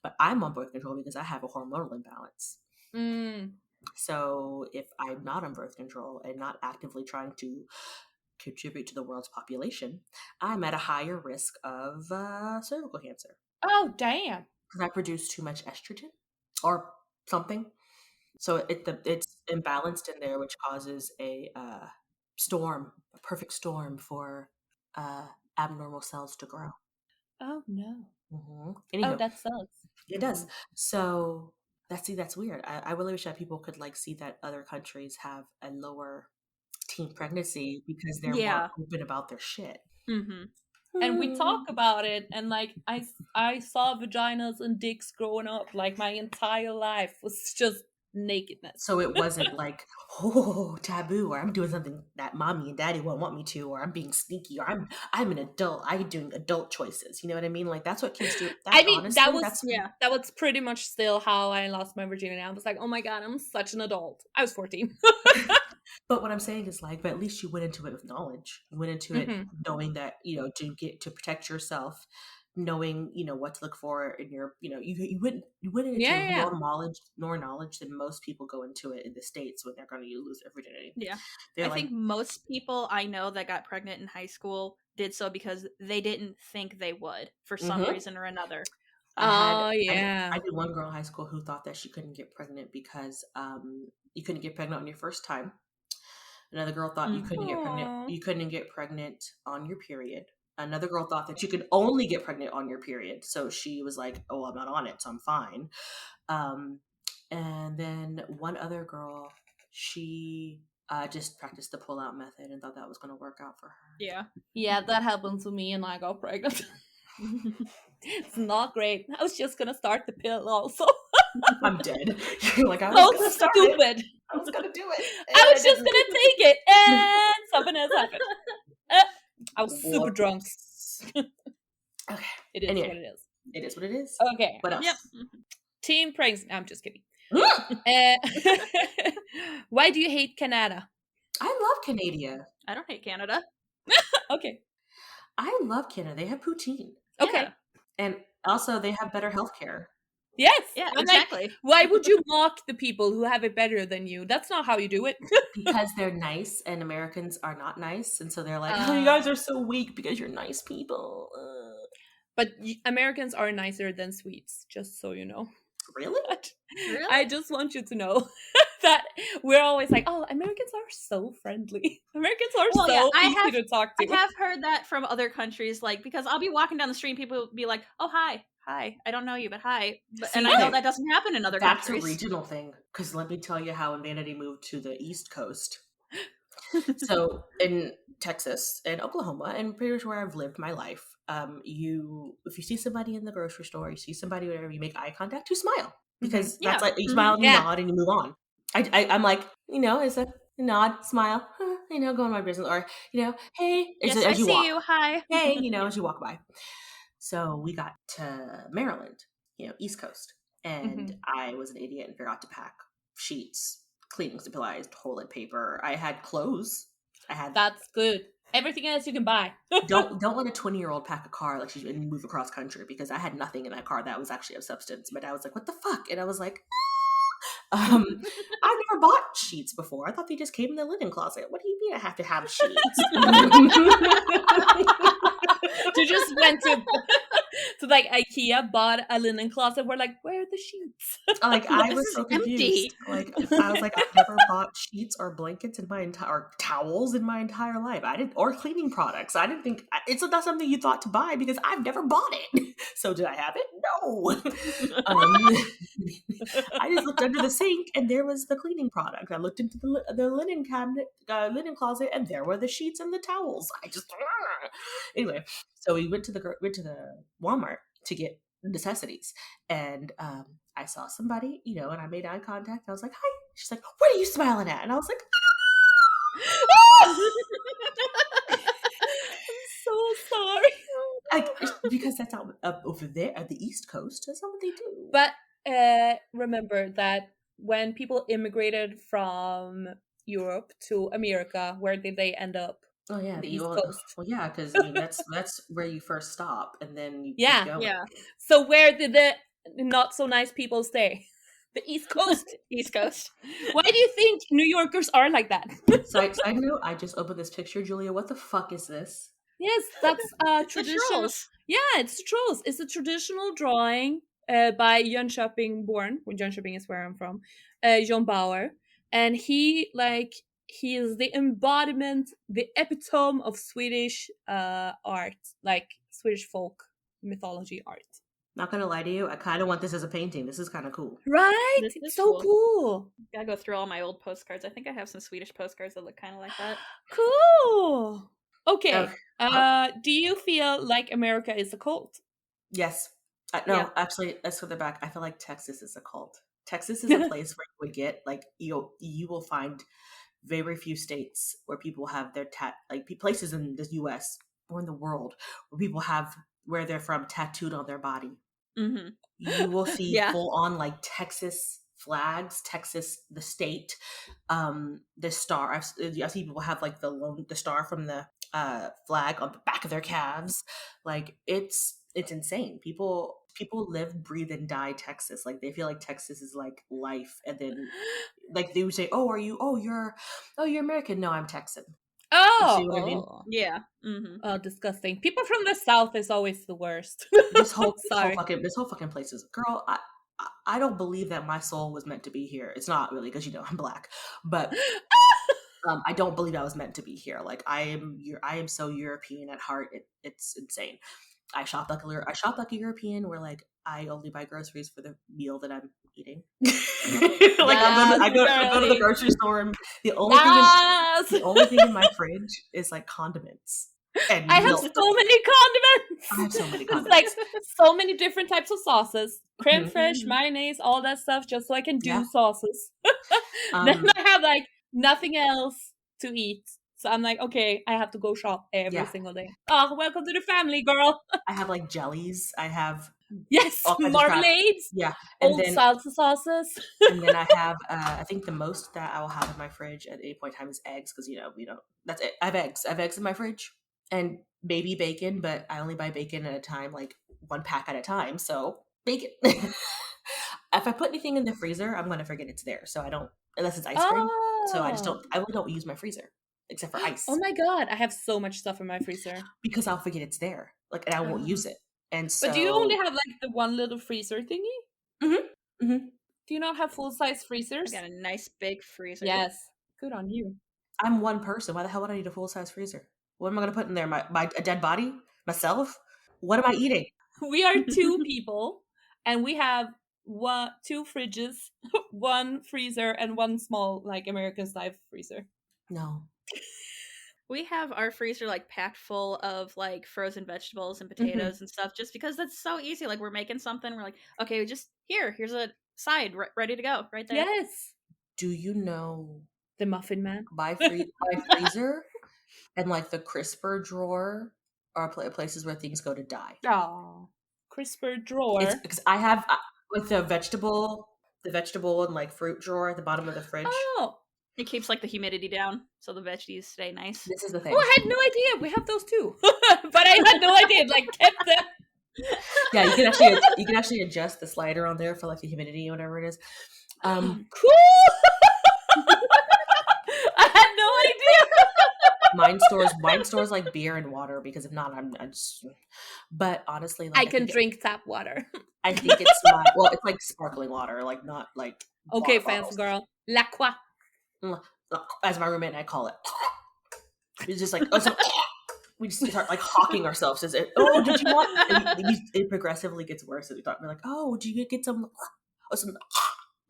But I'm on birth control because I have a hormonal imbalance. So if I'm not on birth control and not actively trying to contribute to the world's population, I'm at a higher risk of cervical cancer. Oh, damn. Because I produce too much estrogen or something. So it's imbalanced in there, which causes a perfect storm for abnormal cells to grow. Oh, no. Mm-hmm. Oh, Anywho, that sucks. it does. So that's weird. I really wish that people could like see that other countries have a lower teen pregnancy because they're more open about their shit. Mm-hmm. And we talk about it, and like I saw vaginas and dicks growing up. Like my entire life was just nakedness. So it wasn't like, oh, taboo, or I'm doing something that mommy and daddy won't want me to, or I'm being sneaky, or I'm an adult, I'm doing adult choices. You know what I mean? Like that's what kids do. I mean, honestly, that was pretty much still how I lost my virginity. I was like, oh my god, I'm such an adult. I was 14. But what I'm saying is like, but at least you went into it with knowledge. You went into it knowing that, to protect yourself, knowing, what to look for in your, you went into more knowledge than most people go into it in the States when they're going to lose their virginity. Yeah. I think most people I know that got pregnant in high school did so because they didn't think they would for some reason or another. I knew one girl in high school who thought that she couldn't get pregnant because you couldn't get pregnant on your first time. Another girl thought you couldn't get pregnant. You couldn't get pregnant on your period. Another girl thought that you could only get pregnant on your period. So she was like, "Oh, I'm not on it, so I'm fine." And then one other girl, she just practiced the pull-out method and thought that was going to work out for her. Yeah, that happened to me, and I got pregnant. It's not great. I was just gonna start the pill also. I'm dead. You're like, I was gonna start stupid. It. I was gonna do it. I was just gonna take it, and something else happened. I was super drunk. Okay. It is what it is. It is what it is. Okay. What else? Yep. Team pregnancy. I'm just kidding. Why do you hate Canada? I love Canada. I don't hate Canada. Okay. I love Canada. They have poutine. Okay. Yeah. And also they have better healthcare. Yes. Yeah, exactly. Like, why would you mock the people who have it better than you? That's not how you do it. Because they're nice and Americans are not nice. And so they're like, oh, you guys are so weak because you're nice people. But Americans are nicer than Swedes, just so you know. Really? Really? I just want you to know that we're always like, oh, Americans are so friendly. Americans are easy to talk to. I have heard that from other countries, like, because I'll be walking down the street and people will be like, oh, hi, I don't know you, but hi. And I know that doesn't happen in other countries. That's a regional thing, because let me tell you how when Vanity moved to the East Coast. So in Texas and Oklahoma, and pretty much where I've lived my life, if you see somebody in the grocery store, you see somebody, whatever, you make eye contact, you smile, because that's like you smile and you nod and you move on. I'm like, it's a nod, smile, going my business, or hey, yes, as I you see walk, you, hi, hey, as you walk by. So we got to Maryland, East Coast, and I was an idiot and forgot to pack sheets, cleaning supplies, toilet paper. I had clothes. That's good. Everything else you can buy. don't let a 20-year-old pack a car like she's and move across country, because I had nothing in that car that was actually of substance. But I was like, what the fuck? And I was like, I've never bought sheets before. I thought they just came in the linen closet. What do you mean I have to have sheets? You just went to like IKEA, bought a linen closet. We're like, where are the sheets? Like I was so confused. Like I was like, I've never bought sheets or blankets or towels in my entire life. Or cleaning products. I didn't think it's not something you thought to buy because I've never bought it. So did I have it? No. I just looked under the sink and there was the cleaning product. I looked into the linen cabinet, linen closet, and there were the sheets and the towels. Anyway. So we went to the Walmart to get necessities, and I saw somebody, and I made eye contact. I was like, "Hi." She's like, "What are you smiling at?" And I was like, sorry. Because that's not up over there at the East Coast. That's not what they do. But remember that when people immigrated from Europe to America, where did they end up? Oh yeah, The East Coast. well yeah, because I mean that's where you first stop, and then you Yeah. keep going. Yeah. So where did the not so nice people stay? The East Coast. East Coast. Why do you think New Yorkers are like that? Side note, I just opened this picture, Julia. What the fuck is this? Yes, that's The traditional. trolls. Yeah, it's trolls. It's a traditional drawing by Jönköping born. Well, Jönköping is where I'm from. John Bauer, and he is the embodiment, the epitome of Swedish art, like Swedish folk mythology art. Not gonna lie to you, I kind of want this as a painting. This is kind of cool. Right? This It's is so cool. cool. Gotta go through all my old postcards. I think I have some Swedish postcards that look kind of like that. Cool. Okay. Okay. Do you feel like America is a cult? Yes. No, Yeah. actually, let's further back. I feel like Texas is a cult. Texas is a place where you would get like you will find very few states where people have their places in the U.S. or in the world where people have where they're from tattooed on their body. Mm-hmm. You will see Yeah. full on like Texas flags, Texas the state, the star. I see people have like the star from the flag on the back of their calves. Like it's insane. People live, breathe, and die Texas. Like they feel like Texas is like life, and then like they would say, "Oh, you're American." No, I'm Texan. You see what I mean? Yeah. Mm-hmm. Oh, disgusting. People from the South is always the worst. This whole Sorry. fucking place is, girl. I don't believe that my soul was meant to be here. It's not really because I'm black, but I don't believe I was meant to be here. Like I am so European at heart. It's insane. I shop like a European. Where like I only buy groceries for the meal that I'm eating. Like I go to the grocery store, and the only thing in my fridge is like condiments and I have milk. so many condiments. I have so many condiments. It's like so many different types of sauces, creme fraiche, mayonnaise, all that stuff, just so I can do sauces. Then I have like nothing else to eat. So I'm like, okay, I have to go shop every single day. Oh, welcome to the family, girl. I have like jellies. I have marmalades. Yeah, and old salsa sauces. And then I have, I think the most that I will have in my fridge at any point in time is eggs, because we don't. That's it. I have eggs. I have eggs in my fridge, and maybe bacon, but I only buy bacon at a time, like one pack at a time. So bacon. If I put anything in the freezer, I'm gonna forget it's there. So I don't, unless it's ice cream. So I really don't use my freezer except for ice. Oh my god, I have so much stuff in my freezer because I'll forget it's there, like, and I won't use it. And so, but do you only have like the one little freezer thingy? Mm-hmm. Mm-hmm. Do you not have full size freezers? I got a nice big freezer. Yes, good on you. I'm one person. Why the hell would I need a full size freezer? What am I gonna put in there? A dead body? Myself? What am I eating? We are 2 people, and we have 2 fridges, 1 freezer, and 1 small like American style freezer. No. We have our freezer like packed full of like frozen vegetables and potatoes and stuff, just because that's so easy. Like we're making something, we're like, okay, just here's a side ready to go right there. Yes. Do you know the Muffin Man? My freezer and like the crisper drawer are places where things go to die. Oh, crisper drawer. It's because I have with the vegetable and like fruit drawer at the bottom of the fridge. Oh. It keeps like the humidity down so the veggies stay nice. This is the thing. Oh, I had no idea. We have those too. But I had no idea. Like kept them. Yeah, you can actually adjust the slider on there for like the humidity or whatever it is. Cool. I had no idea. Mine stores like beer and water, because if not, I'm just. But honestly, like, I can drink tap water. I think it's it's like sparkling water, like not like. Okay, fancy girl. L'aqua. As my roommate and I call it. It's just like we just start like hawking ourselves as it. Oh, did you want? It progressively gets worse as we talk. We're like, oh, did you get some?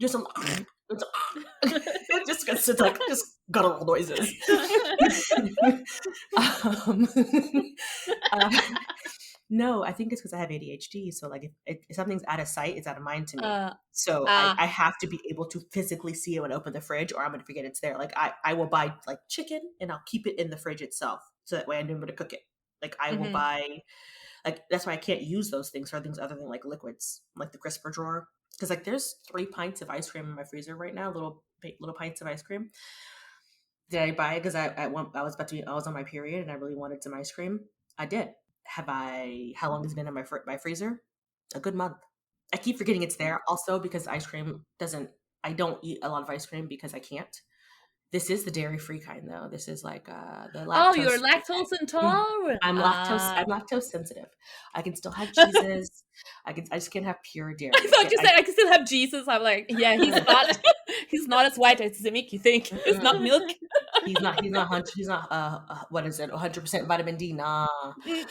Just guttural noises. No, I think it's because I have ADHD. So like if something's out of sight, it's out of mind to me. So I have to be able to physically see it when I open the fridge, or I'm going to forget it's there. Like I will buy like chicken and I'll keep it in the fridge itself, so that way I know where to cook it. Like I will buy, like that's why I can't use those things for things other than like liquids, like the crisper drawer. Because like there's 3 pints of ice cream in my freezer right now, little pints of ice cream. Did I buy it because I was on my period and I really wanted some ice cream? I did. Have I? How long has it been in my freezer? A good month. I keep forgetting it's there. Also because ice cream doesn't. I don't eat a lot of ice cream because I can't. This is the dairy-free kind, though. This is like the Oh, you're lactose-free lactose kind. intolerant. I'm lactose sensitive. I can still have cheeses. I just can't have pure dairy. I thought you said I can still have Jesus. I'm like, yeah, he's not as white as they make you think. It's not milk. He's not what is it? 100% vitamin D. Nah. No.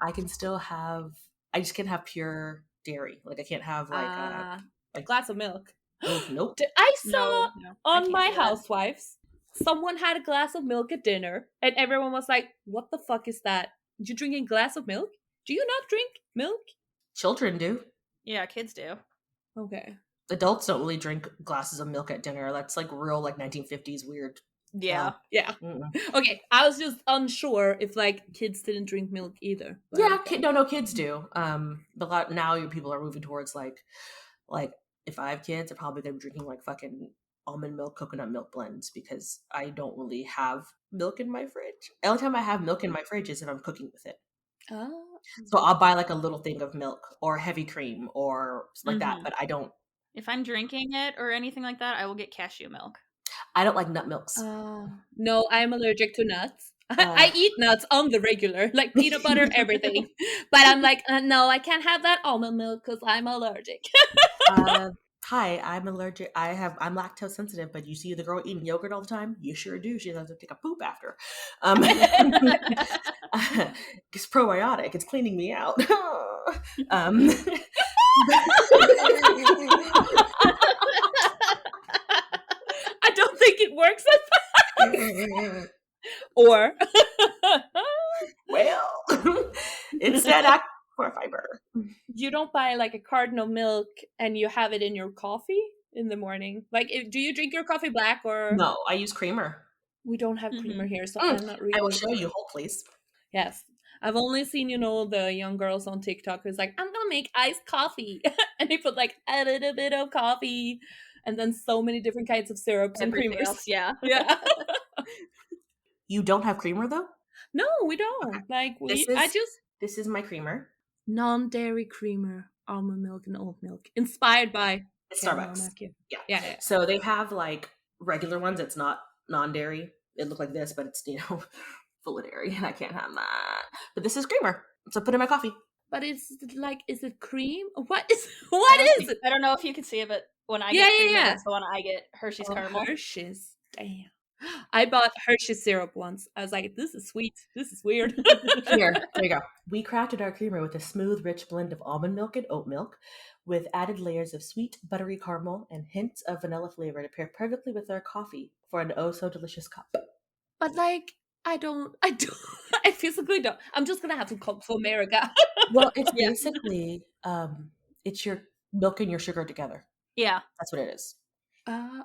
I can still have. I just can't have pure dairy. Like I can't have like a like glass of milk. Oh, nope. I saw I on My Housewives, someone had a glass of milk at dinner, and everyone was like, "What the fuck is that? You drinking a glass of milk? Do you not drink milk?" Children do. Yeah, kids do. Okay. Adults don't really drink glasses of milk at dinner. That's like real like 1950s weird. Yeah. Yeah. Okay, I was just unsure if like kids didn't drink milk either. Yeah, no, kids do. But now people are moving towards like if I have kids, they're probably gonna be drinking like fucking almond milk, coconut milk blends because I don't really have milk in my fridge. The only time I have milk in my fridge is if I'm cooking with it. Oh. So I'll buy like a little thing of milk or heavy cream or like that, but I don't. If I'm drinking it or anything like that, I will get cashew milk. I don't like nut milks. No, I'm allergic to nuts. I eat nuts on the regular, like peanut butter, everything. But I'm like, no, I can't have that almond milk because I'm allergic. Hi, I'm allergic. I'm lactose sensitive, but you see the girl eating yogurt all the time? You sure do. She has to take a poop after. It's probiotic. It's cleaning me out. I don't think it works as that. Or well, it's that aqua fiber. You don't buy like a carton of milk and you have it in your coffee in the morning. Like, do you drink your coffee black or? No, I use creamer. We don't have creamer here, so I'm not really. I will show you. Hold, please. Yes, I've only seen the young girls on TikTok who's like, I'm gonna make iced coffee, and they put like a little bit of coffee, and then so many different kinds of syrups and creamers. Else, yeah. You don't have creamer though? No, we don't. Okay. Like this is my creamer. Non-dairy creamer, almond milk and oat milk, inspired by Starbucks. Yeah. So they have like regular ones. It's not non-dairy. It looks like this, but it's full of dairy, and I can't have that. But this is creamer, so put it in my coffee. But it's like, is it cream? What is it? I don't know if you can see it, but when I get creamer, that's the one I get. Hershey's caramel. Hershey's, damn. I bought Hershey's syrup once. I was like, this is sweet. This is weird. Here, there you go. We crafted our creamer with a smooth, rich blend of almond milk and oat milk with added layers of sweet, buttery caramel and hints of vanilla flavor to pair perfectly with our coffee for an oh-so-delicious cup. But like, I physically don't. I'm just going to have to come to America. Well, it's basically, it's your milk and your sugar together. Yeah. That's what it is. Because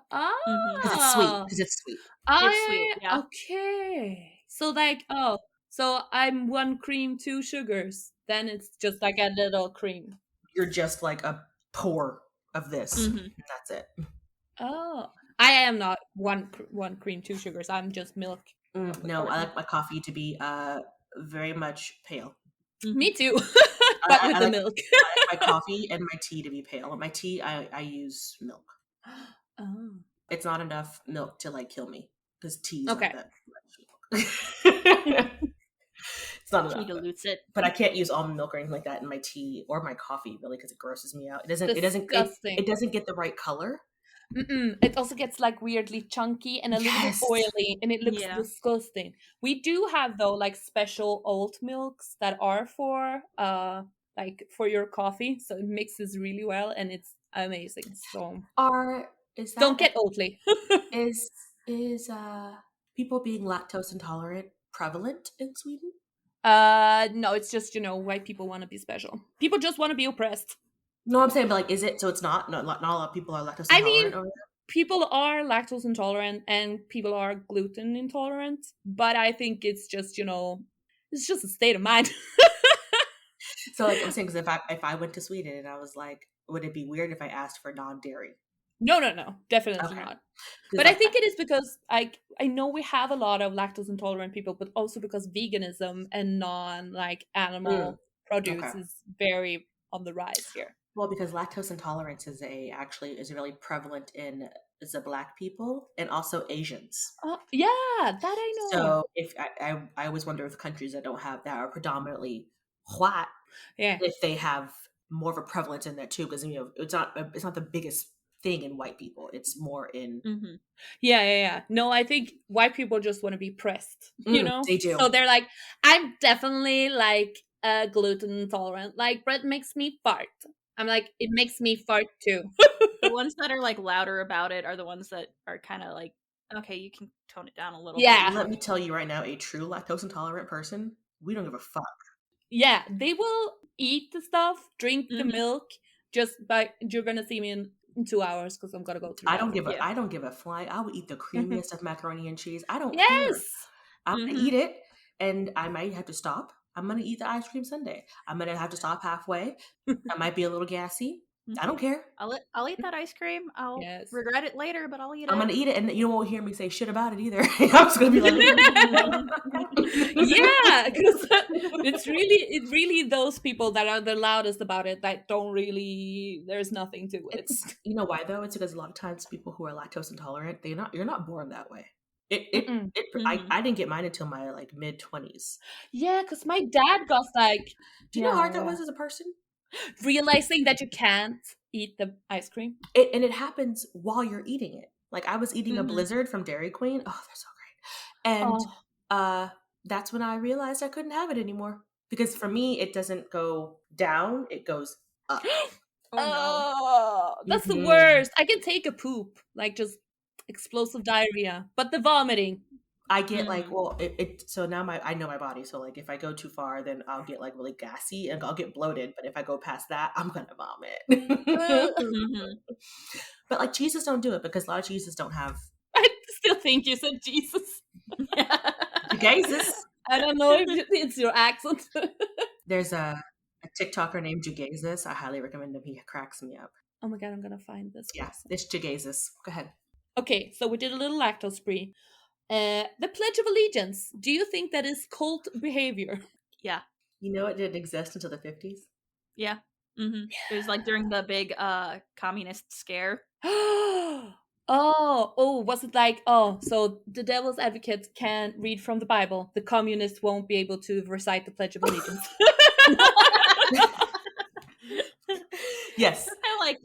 it's sweet. Because it's sweet. It's sweet. Yeah. Okay. So like, so I'm 1 cream, 2 sugars. Then it's just like a little cream. You're just like a pour of this. That's it. Oh, I am not 1 cream, 2 sugars. I'm just milk. No, I like my coffee to be very much pale. Me too. But with the milk. I like my coffee and my tea to be pale. My tea, I use milk. Oh. It's not enough milk to like kill me because tea's okay. Not that much. It's not enough. Tea dilutes it. But I can't use almond milk or anything like that in my tea or my coffee really because it grosses me out. It doesn't get the right color. It also gets like weirdly chunky and a little bit oily, and it looks disgusting. We do have though like special oat milks that are for like for your coffee, so it mixes really well and it's amazing. So don't get Oatly. is people being lactose intolerant prevalent in Sweden? No, it's just white people want to be special. People just want to be oppressed. No, I'm saying, but like, is it? So it's not a lot of people are lactose intolerant. I mean, people are lactose intolerant and people are gluten intolerant, but I think it's just, it's just a state of mind. So like I'm saying, because if I went to Sweden and I was like, would it be weird if I asked for non-dairy? No, definitely Okay, not. because But I like think it is because I know we have a lot of lactose intolerant people, but also because veganism and non like mm, animal produce okay. is very on the rise here. Well, because lactose intolerance actually is really prevalent in the Black people and also Asians. Yeah, that I know. So if I always wonder if countries that don't have that are predominantly white, Yeah. if they have more of a prevalence in that too, because it's not the biggest thing in white people. It's more in Mm-hmm. Yeah. No, I think white people just want to be pressed, they do. So they're like, I'm definitely like gluten intolerant. Like bread makes me fart. I'm like, it makes me fart too. The ones that are like louder about it are the ones that are kind of like, okay, you can tone it down a little bit. Yeah. Let me tell you right now, a true lactose intolerant person, we don't give a fuck. Yeah, they will eat the stuff, drink the Mm-hmm. milk, you're gonna see me in 2 hours because I'm gonna go to the I don't give bathroom. a Yeah. I don't give a flying. I will eat the creamiest of macaroni and cheese. I don't care. Yes. I'm gonna Mm-hmm. eat it, and I might have to stop. I'm gonna eat the ice cream sundae. I'm gonna have to stop halfway. I might be a little gassy. I don't care. I'll eat that ice cream. I'll Yes. regret it later, but I'll eat I'm it. gonna eat it, and you won't hear me say shit about it either. I'm just gonna be like, Yeah, because it's really those people that are the loudest about it that don't really. There's nothing to it. it's you know why though? It's because a lot of times people who are lactose intolerant, you're not born that way. Mm-mm. I didn't get mine until my like mid-20s. Yeah, because my dad got like, Do you know how hard that was as a person? realizing that you can't eat the ice cream. And it happens while you're eating it. Like I was eating a Mm-hmm. Blizzard from Dairy Queen. Oh, they're so great. And Oh. that's when I realized I couldn't have it anymore. Because for me, it doesn't go down, it goes up. Oh no. Oh, that's the Mhm. worst. I can take a poop, like just explosive diarrhea, but the vomiting. I get like, Mm-hmm. well, so now I know my body. So like if I go too far, then I'll get like really gassy and I'll get bloated. But if I go past that, I'm gonna vomit. Ugh. Mm-hmm. But like Jesus don't do it because a lot of Jesus don't have I still think you said Jesus. Jesus. I don't know if it's your accent. There's a TikToker named Jugezus. I highly recommend him. He cracks me up. Oh my god, I'm gonna find this Yeah, person. it's Jugezus. Go ahead. Okay, so we did a little lactose free. The Pledge of Allegiance. Do you think that is cult behavior? Yeah. You know it didn't exist until the 50s? Yeah. Mm-hmm. It was like during the big communist scare. Was it like, so the devil's advocates can read from the Bible, the communists won't be able to recite the Pledge of Allegiance? Yes. They're like,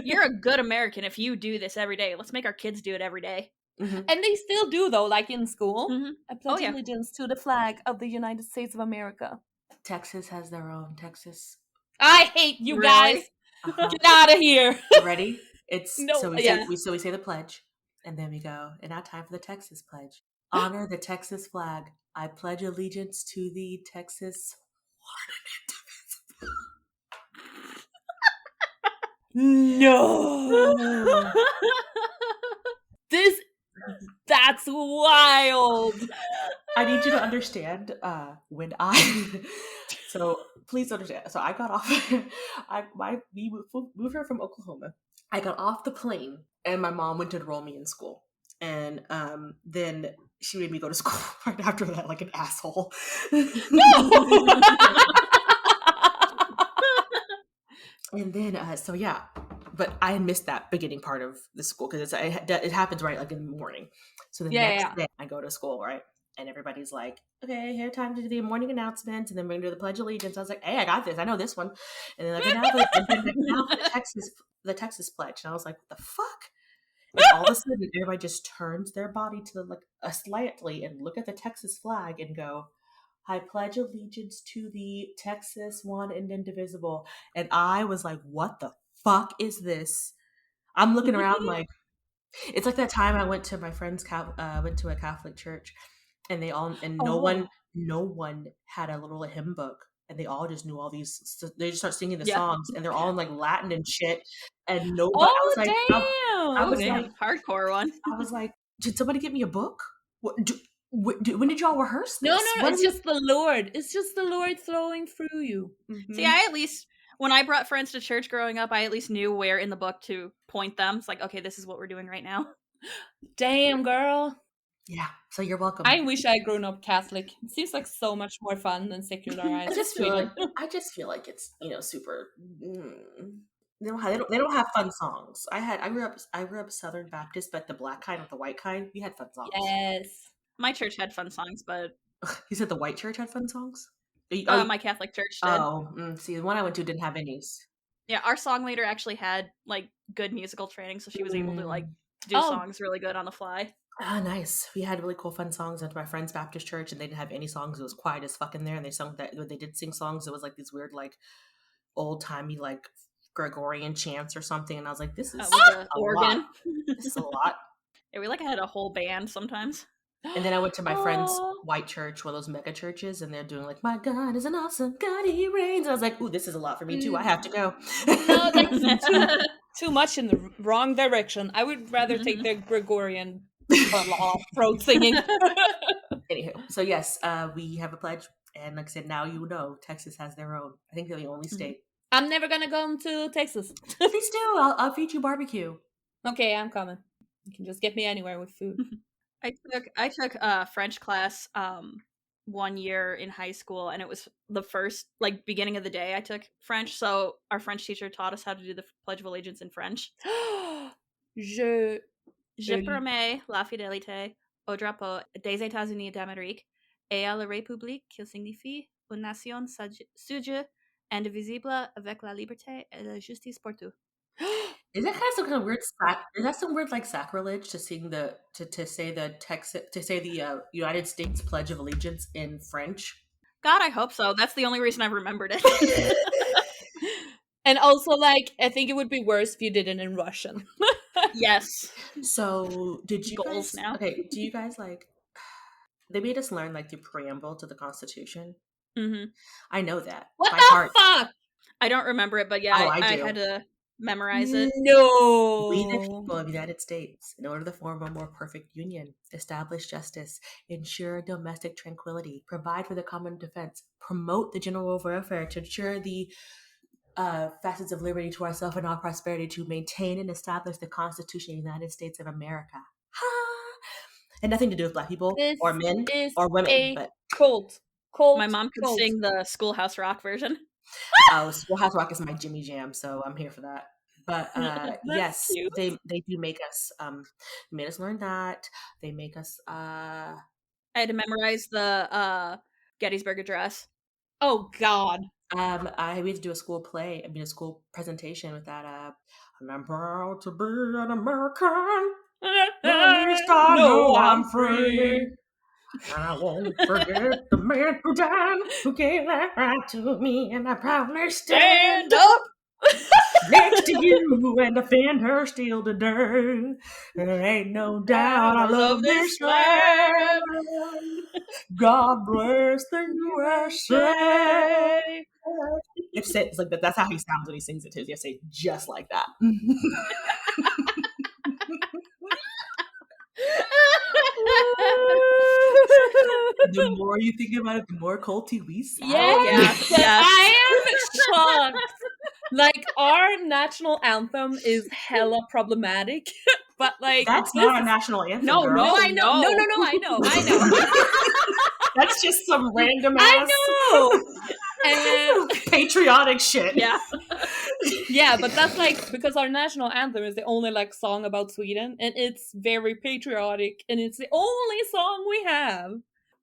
you're a good American if you do this every day. Let's make our kids do it every day. Mhm. And they still do, though, like in school. Mhm. I pledge Oh, yeah. allegiance to the flag of the United States of America. Texas has their own Texas. I hate you Really? guys. Uh-huh. Get out of here. Ready? It's No, so we yeah. say the pledge, and then we go. And now time for the Texas pledge. Honor the Texas flag. I pledge allegiance to the Texas. No. That's wild. I need you to understand when I so please understand. So I got off we moved her from Oklahoma. I got off the plane and my mom went to enroll me in school. And then she made me go to school right after that like an asshole. No. And then so yeah, but I missed that beginning part of the school because it happens right like in the morning. So the next day I go to school, right? And everybody's like, okay, here, time to do the morning announcements, and then we're gonna do the Pledge of Allegiance. I was like, hey, I got this, I know this one. And then like, now for the Texas pledge, and I was like, what the fuck? And all of a sudden, everybody just turns their body to like a slightly and look at the Texas flag and go, I pledge allegiance to the Texas one and indivisible. And I was like, what the fuck is this? I'm looking around like, it's like that time I went to my friend's went to a Catholic church, and no one had a little hymn book, and they all just knew all these. So they just start singing the Yeah. songs, and they're all in like Latin and shit. And nobody, Oh, I damn! was Damn, like, hardcore one. I was like, did somebody get me a book? When did y'all rehearse No, this? no, it's just the Lord. It's just the Lord flowing through you. See, I at least, when I brought friends to church growing up, I at least knew where in the book to point them. It's like, okay, this is what we're doing right now. Damn, girl. Yeah, so you're welcome. I wish I had grown up Catholic. It seems like so much more fun than secularized. I just feel like it's super. They don't have fun songs. I grew up Southern Baptist, but the black kind with the white kind. We had fun songs. Yes. My church had fun songs, but You said the white church had fun songs. my Catholic church did. See, the one I went to didn't have any. Yeah, our song leader actually had like good musical training, so she was able to like do songs really good on the fly. Ah, nice. We had really cool fun songs at my friend's Baptist church, and they didn't have any songs. It was quiet as fuck in there, and they sung that when they did sing songs, it was like these weird like old timey like Gregorian chants or something, and I was like, this is with a organ. lot. This is a lot. Yeah, we like had a whole band sometimes. And then I went to my friend's white church, one of those mega churches, and they're doing like, my God is an awesome God, he reigns. And I was like, ooh, this is a lot for me too. I have to go. No, that's too much in the wrong direction. I would rather take the Gregorian throat singing. Anywho, so yes, we have a pledge, and like I said, now you know Texas has their own. I think they're the only state. I'm never gonna go to Texas. Please do. I'll feed you barbecue. Okay, I'm coming. You can just get me anywhere with food. I took French class 1 year in high school, and it was the first like beginning of the day I took French. So our French teacher taught us how to do the Pledge of Allegiance in French. Je promets la fidélité au drapeau des États-Unis d'Amérique et à la République qui signifie une nation sujet indivisible avec la liberté et la justice pour tous. Is that kind of weird? Is that some weird like sacrilege to sing to say the United States Pledge of Allegiance in French? God, I hope so. That's the only reason I've remembered it. And also, like, I think it would be worse if you did it in Russian. Yes. So, did you Goals guys? now. Okay, do you guys like? They made us learn like the preamble to the Constitution. Mm-hmm. I know that. What by the heart. fuck? I don't remember it, but yeah, I had to memorize it. No. We the people of the United States, in order to form a more perfect union, establish justice, ensure domestic tranquility, provide for the common defense, promote the general welfare, to ensure the facets of liberty to ourselves and our prosperity, to maintain and establish the Constitution of the United States of America. And nothing to do with Black people or men or women. But cult. My mom could sing the Schoolhouse Rock version. Schoolhouse Rock is my Jimmy Jam, so I'm here for that. But yes, cute. they do make us made us learn that. They make us I had to memorize the Gettysburg Address. Oh God. we had to do a school presentation with that and I'm proud to be an American. At least I know I'm free. And I won't forget the man who died, who gave that right to me, and I proudly stand up next to you and defend her still today. There ain't no doubt I love this land. God bless the USA. It's like that. That's how he sounds when he sings it too. You have to say just like that. The more you think about it, the more culty we sound. Yeah. I am shocked. Like, our national anthem is hella problematic, but like that's not a national anthem. No, girl. no, I know. No, I know. That's just some random ass. I know. Patriotic shit. Yeah. Yeah, but that's like because our national anthem is the only like song about Sweden, and it's very patriotic, and it's the only song we have.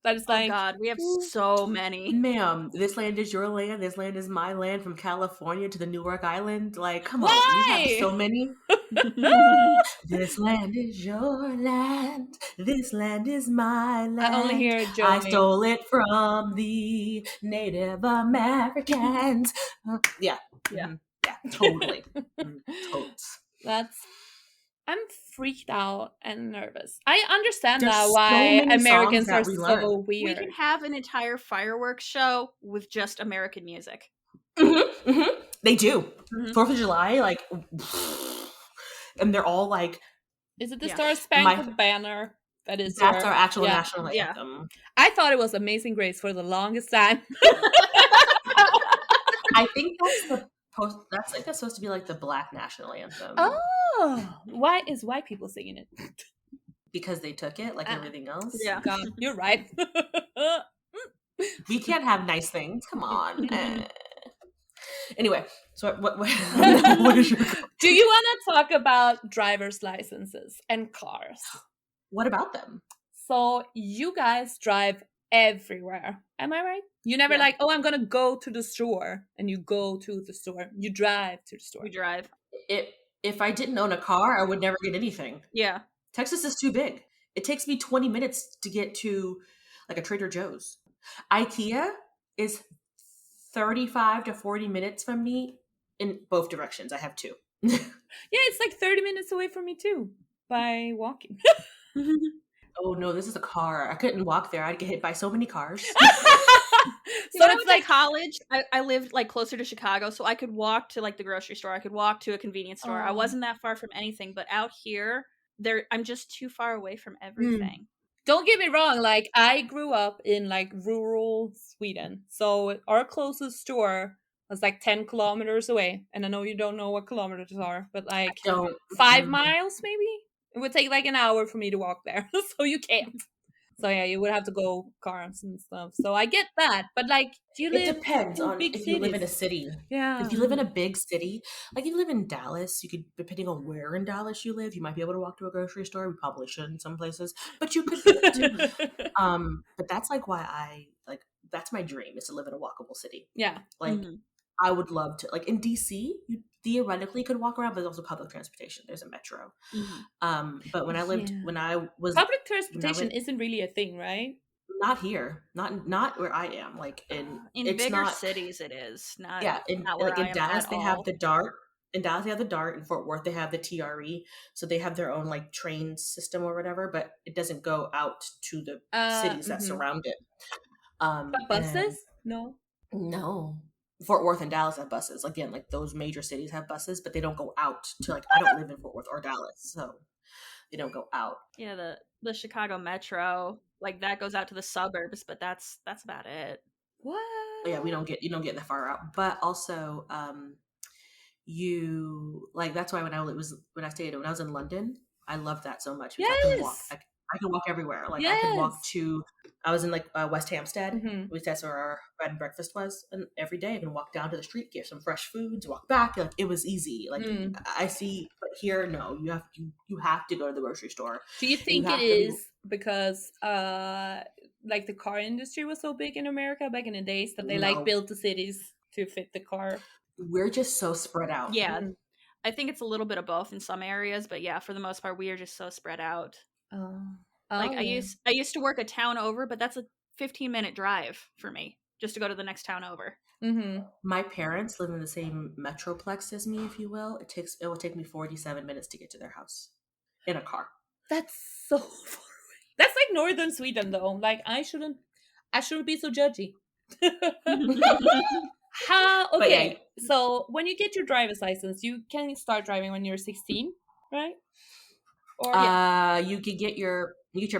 That is like, oh God, we have so many. Ma'am, this land is your land. This land is my land. From California to the Newark Island. Like, come on, we have so many. This land is your land. This land is my land. I only hear Joey. I stole it from the Native Americans. Yeah, totally. Totes. That's I'm freaked out and nervous. I understand There's now so why many songs Americans are that we learn. so We weird. could have an entire fireworks show with just American music. They do. Mhm. 4th of July, like, and they're all like, Is it the Yeah. Star Spangled Banner? That is that's your our actual yeah. national Yeah. anthem. I thought it was Amazing Grace for the longest time. I think that's like that's supposed to be like the Black national anthem. Oh, why is white people singing it? Because they took it like everything else. Yeah. God, you're right. We can't have nice things. Come on. Anyway, so what is your Do you want to talk about driver's licenses and cars? What about them? So you guys drive everywhere. Am I right? You never Yeah. like, oh, I'm going to go to the store, and you go to the store. You drive to the store. We drive. If I didn't own a car, I would never get anything. Yeah. Texas is too big. It takes me 20 minutes to get to like a Trader Joe's. IKEA is 35 to 40 minutes from me in both directions. I have two. Yeah, it's like 30 minutes away from me too by walking. Oh no, this is a car. I couldn't walk there. I'd get hit by so many cars. So it's like college. I lived like closer to Chicago, so I could walk to like the grocery store. I could walk to a convenience store. I wasn't that far from anything, but out here, I'm just too far away from everything. Don't get me wrong, like I grew up in like rural Sweden, so our closest store was like 10 kilometers away. And I know you don't know what kilometers are, but like 5 miles maybe. It would take like an hour for me to walk there, so you can't. So yeah, you would have to go cars and stuff. So I get that, but like, do you live? It depends on big if cities? you live in a city. Yeah. If you live in a big city, like if you live in Dallas, you could, depending on where in Dallas you live, you might be able to walk to a grocery store. We probably should in some places, but you could. But that's like why that's my dream is to live in a walkable city. Yeah. Like I would love to. Like in DC, you theoretically could walk around, but there's also public transportation. There's a metro. But when I was public transportation isn't really a thing, right? Not here, not where I am. Like in bigger cities, it is not. Yeah, not where like in Dallas, they have the DART. In Dallas, they have the DART. In Fort Worth, they have the TRE. So they have their own like train system or whatever, but it doesn't go out to the cities that surround it. But buses? No. Fort Worth and Dallas have buses. Again, like those major cities have buses, but they don't go out to like. I don't live in Fort Worth or Dallas, so they don't go out. Yeah, the Chicago Metro, like that goes out to the suburbs, but that's about it. What? Yeah, you don't get that far out. But also, you like that's why when I was in London, I loved that so much because I could walk. I could walk everywhere. Like I could walk to. I was in like West Hampstead. That's where our bed and breakfast was, and every day I can walk down to the street, get some fresh foods, walk back. Like it was easy. Like I see, but here, no, you have to go to the grocery store. Do you think it is because like the car industry was so big in America back in the days that they like built the cities to fit the car? We're just so spread out. Yeah, I think it's a little bit of both in some areas, but yeah, for the most part, we are just so spread out. Like I used to work a town over, but that's a 15-minute drive for me just to go to the next town over. My parents live in the same metroplex as me, if you will. It will take me 47 minutes to get to their house in a car. That's so far away. That's like northern Sweden, though. Like I shouldn't be so judgy. Okay, so when you get your driver's license, you can start driving when you're 16, right? Or you could get your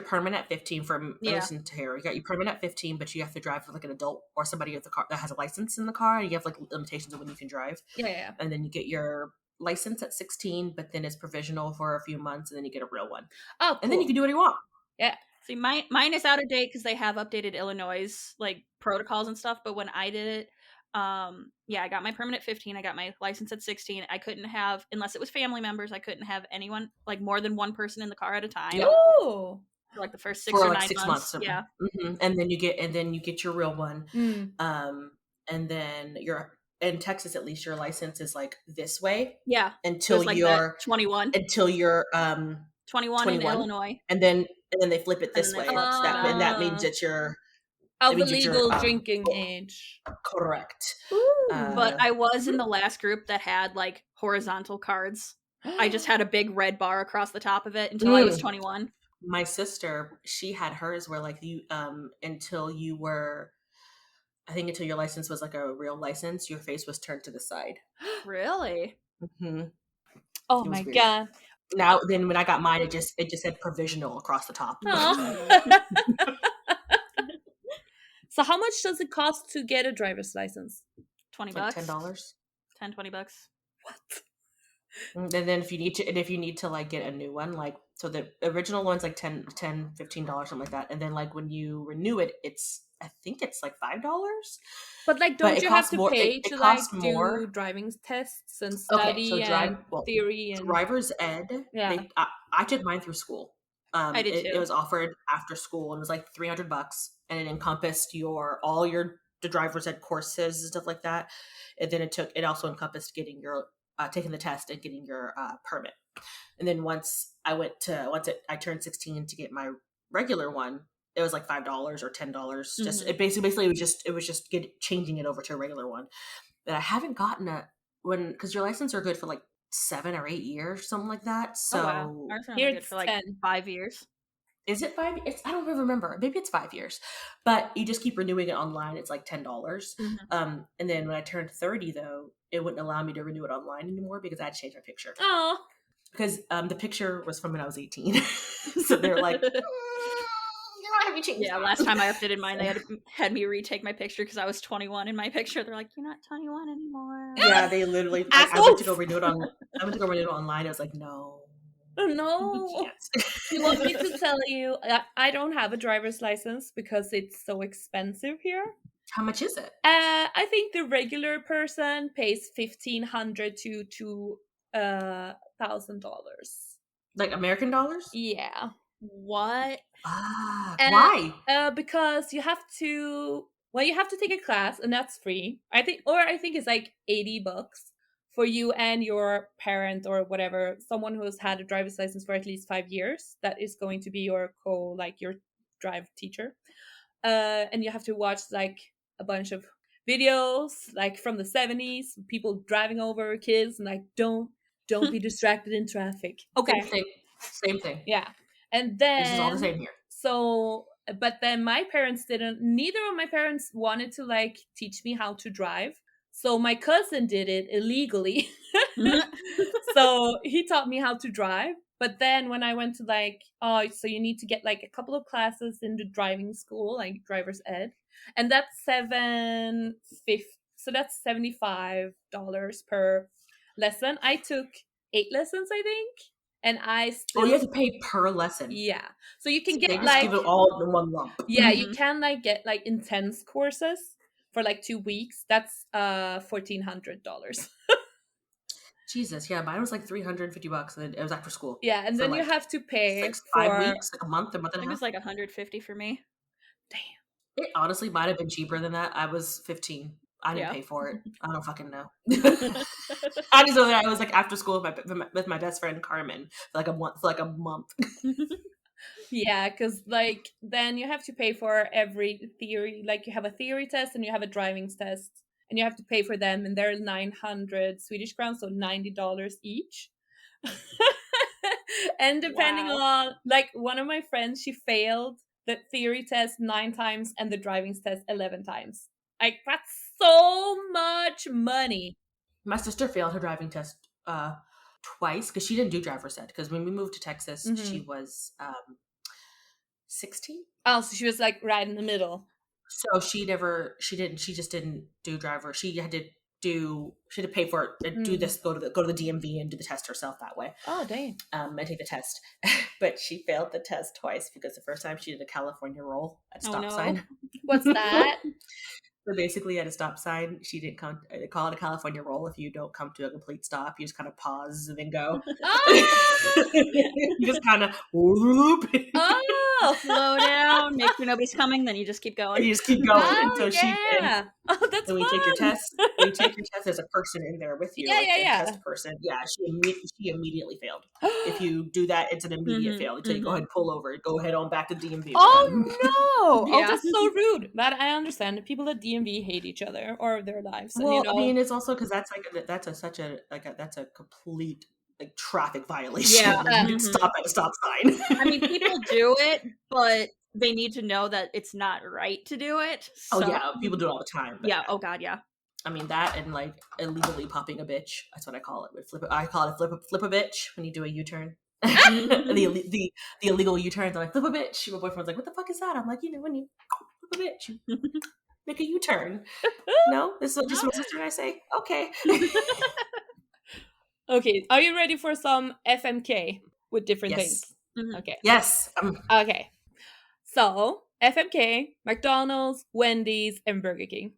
permit at 15 from listen to here. You got your permit at 15, but you have to drive with like an adult or somebody with a car that has a license in the car, and you have like limitations of when you can drive. Yeah. And then you get your license at 16, but then it's provisional for a few months, and then you get a real one. Oh, cool. And then you can do what you want. Yeah. See, mine is out of date because they have updated Illinois' like protocols and stuff. But when I did it, I got my permit at 15. I got my license at 16. I couldn't have, unless it was family members, I couldn't have anyone, like more than one person in the car at a time. Oh. For like the first 6 or 9 months. Yeah. And then you get your real one. And then in Texas, at least your license is like this way. Yeah. Until like you're 21. Until you're 21 in Illinois. And then they flip it this way. And that means that you're of a legal drinking age. Correct. But I was in the last group that had like horizontal cards. I just had a big red bar across the top of it until I was 21. My sister, she had hers where like you until you were, I think until your license was like a real license, your face was turned to the side. Really? Mm-hmm. Oh It was my weird. god. Now then when I got mine, it just said provisional across the top. So how much does it cost to get a driver's license? $20. Like $10. 10, $20. What? And then if you need to like get a new one, like so the original one's like $10, $15, something like that. And then like when you renew it, I think it's like $5. But like, don't it you have costs to more. pay It to like costs do more. driving tests and Okay, so study and theory and driver's ed. Yeah. I took mine through school. I did It too. was offered after school and it was like $300, and it encompassed the driver's ed courses and stuff like that. And then it also encompassed getting your taking the test and getting your permit. And then once I turned 16 to get my regular one, it was like $5 or $10. Just Mhm. it was just changing it over to a regular one. But I haven't gotten because your license are good for like 7 or 8 years, something like that. Oh wow. So Ours are Here only good it's for like 10. 5 years. is it 5? I don't even remember. Maybe it's 5 years, but you just keep renewing it online. It's like $10. Mhm. And then when I turned 30, though, it wouldn't allow me to renew it online anymore because I had to change my picture. Oh. Because the picture was from when I was 18, so they're like, yeah, last time I updated mine, they had me retake my picture because I was 21 in my picture. They're like, "You're not 21 anymore." Yeah, they literally. I went to go renew it online. I was like, no. Oh, no. You can't. You want me to tell you, I don't have a driver's license because it's so expensive here. How much is it? I think the regular person pays $1,500 to $1,000. Like American dollars? Yeah. What? Why? Because you have to take a class, and that's free. I think it's like $80 for you and your parent or whatever, someone who has had a driver's license for at least 5 years. That is going to be your your drive teacher. And you have to watch like a bunch of videos like from the 70s, people driving over kids and like don't be distracted in traffic. Okay. Same thing. Yeah. And This is all the then same here. so but then my parents neither of my parents wanted to like teach me how to drive. So my cousin did it illegally. So he taught me how to drive. But then when I went to like, so you need to get like a couple of classes in the driving school, like driver's ed, and that's so that's $75 per lesson. I took 8 lessons, I think, and I still. Oh, you have to pay per lesson. Yeah, so you can get they just like give it all in one lump. Yeah, you can like get like intense courses for like 2 weeks. That's $1,400. Jesus, yeah, mine was like $350, and then it was after school. Yeah, and then like you have to pay 5 weeks, like a month and a It half. was like $150 for me. Damn. It honestly might have been cheaper than that. I was 15. I didn't pay for it. I don't fucking know. I just know that I was like after school with my best friend Carmen for like a month. Yeah, because like then you have to pay for every theory. Like you have a theory test and you have a driving test, and you have to pay for them, and they're 900 Swedish crowns, so $90 each. And depending on like one of my friends, she failed the theory test 9 times and the driving test 11 times. Like that's so much money. My sister failed her driving test twice because she didn't do driver's ed. Because when we moved to Texas, she was 16. Oh, so she was like right in the middle. So she just didn't do driver. She had to pay for it and do this, go to the DMV and do the test herself that way. Oh, dang. And take the test. But she failed the test twice because the first time she did a California roll at stop sign. What's that? So basically, at a stop sign, she didn't come. They call it a California roll. If you don't come to a complete stop, you just kind of pause and then go. You just kind of slow down, make sure nobody's coming. Then you just keep going. You just keep going. Oh, and so yeah. That's when you take your test, there's a person in there with you. Yeah. Test person. Yeah, she immediately failed. If you do that, it's an immediate fail. You go ahead and pull over. Go ahead on back to DMV. Oh no! Yeah. Oh, that's so rude. But I understand. People at DMV hate each other or their lives. Well, and, I mean, it's also because that's a complete like traffic violation. Yeah. Like, you'd stop at a stop sign. I mean, people do it, but they need to know that it's not right to do it. Oh So, yeah, people do it all the time. But yeah. Oh god, yeah. I mean that, and like illegally popping a bitch. That's what I call it. I call it flip a bitch when you do a U-turn. the illegal U-turns. I'm like, flip a bitch. My boyfriend's like, what the fuck is that? I'm like, when you flip a bitch, you make a U-turn. No, this is just my sister and I say. Okay. Okay, are you ready for some FMK with different things? Okay. Yes. Okay. So FMK, McDonald's, Wendy's, and Burger King.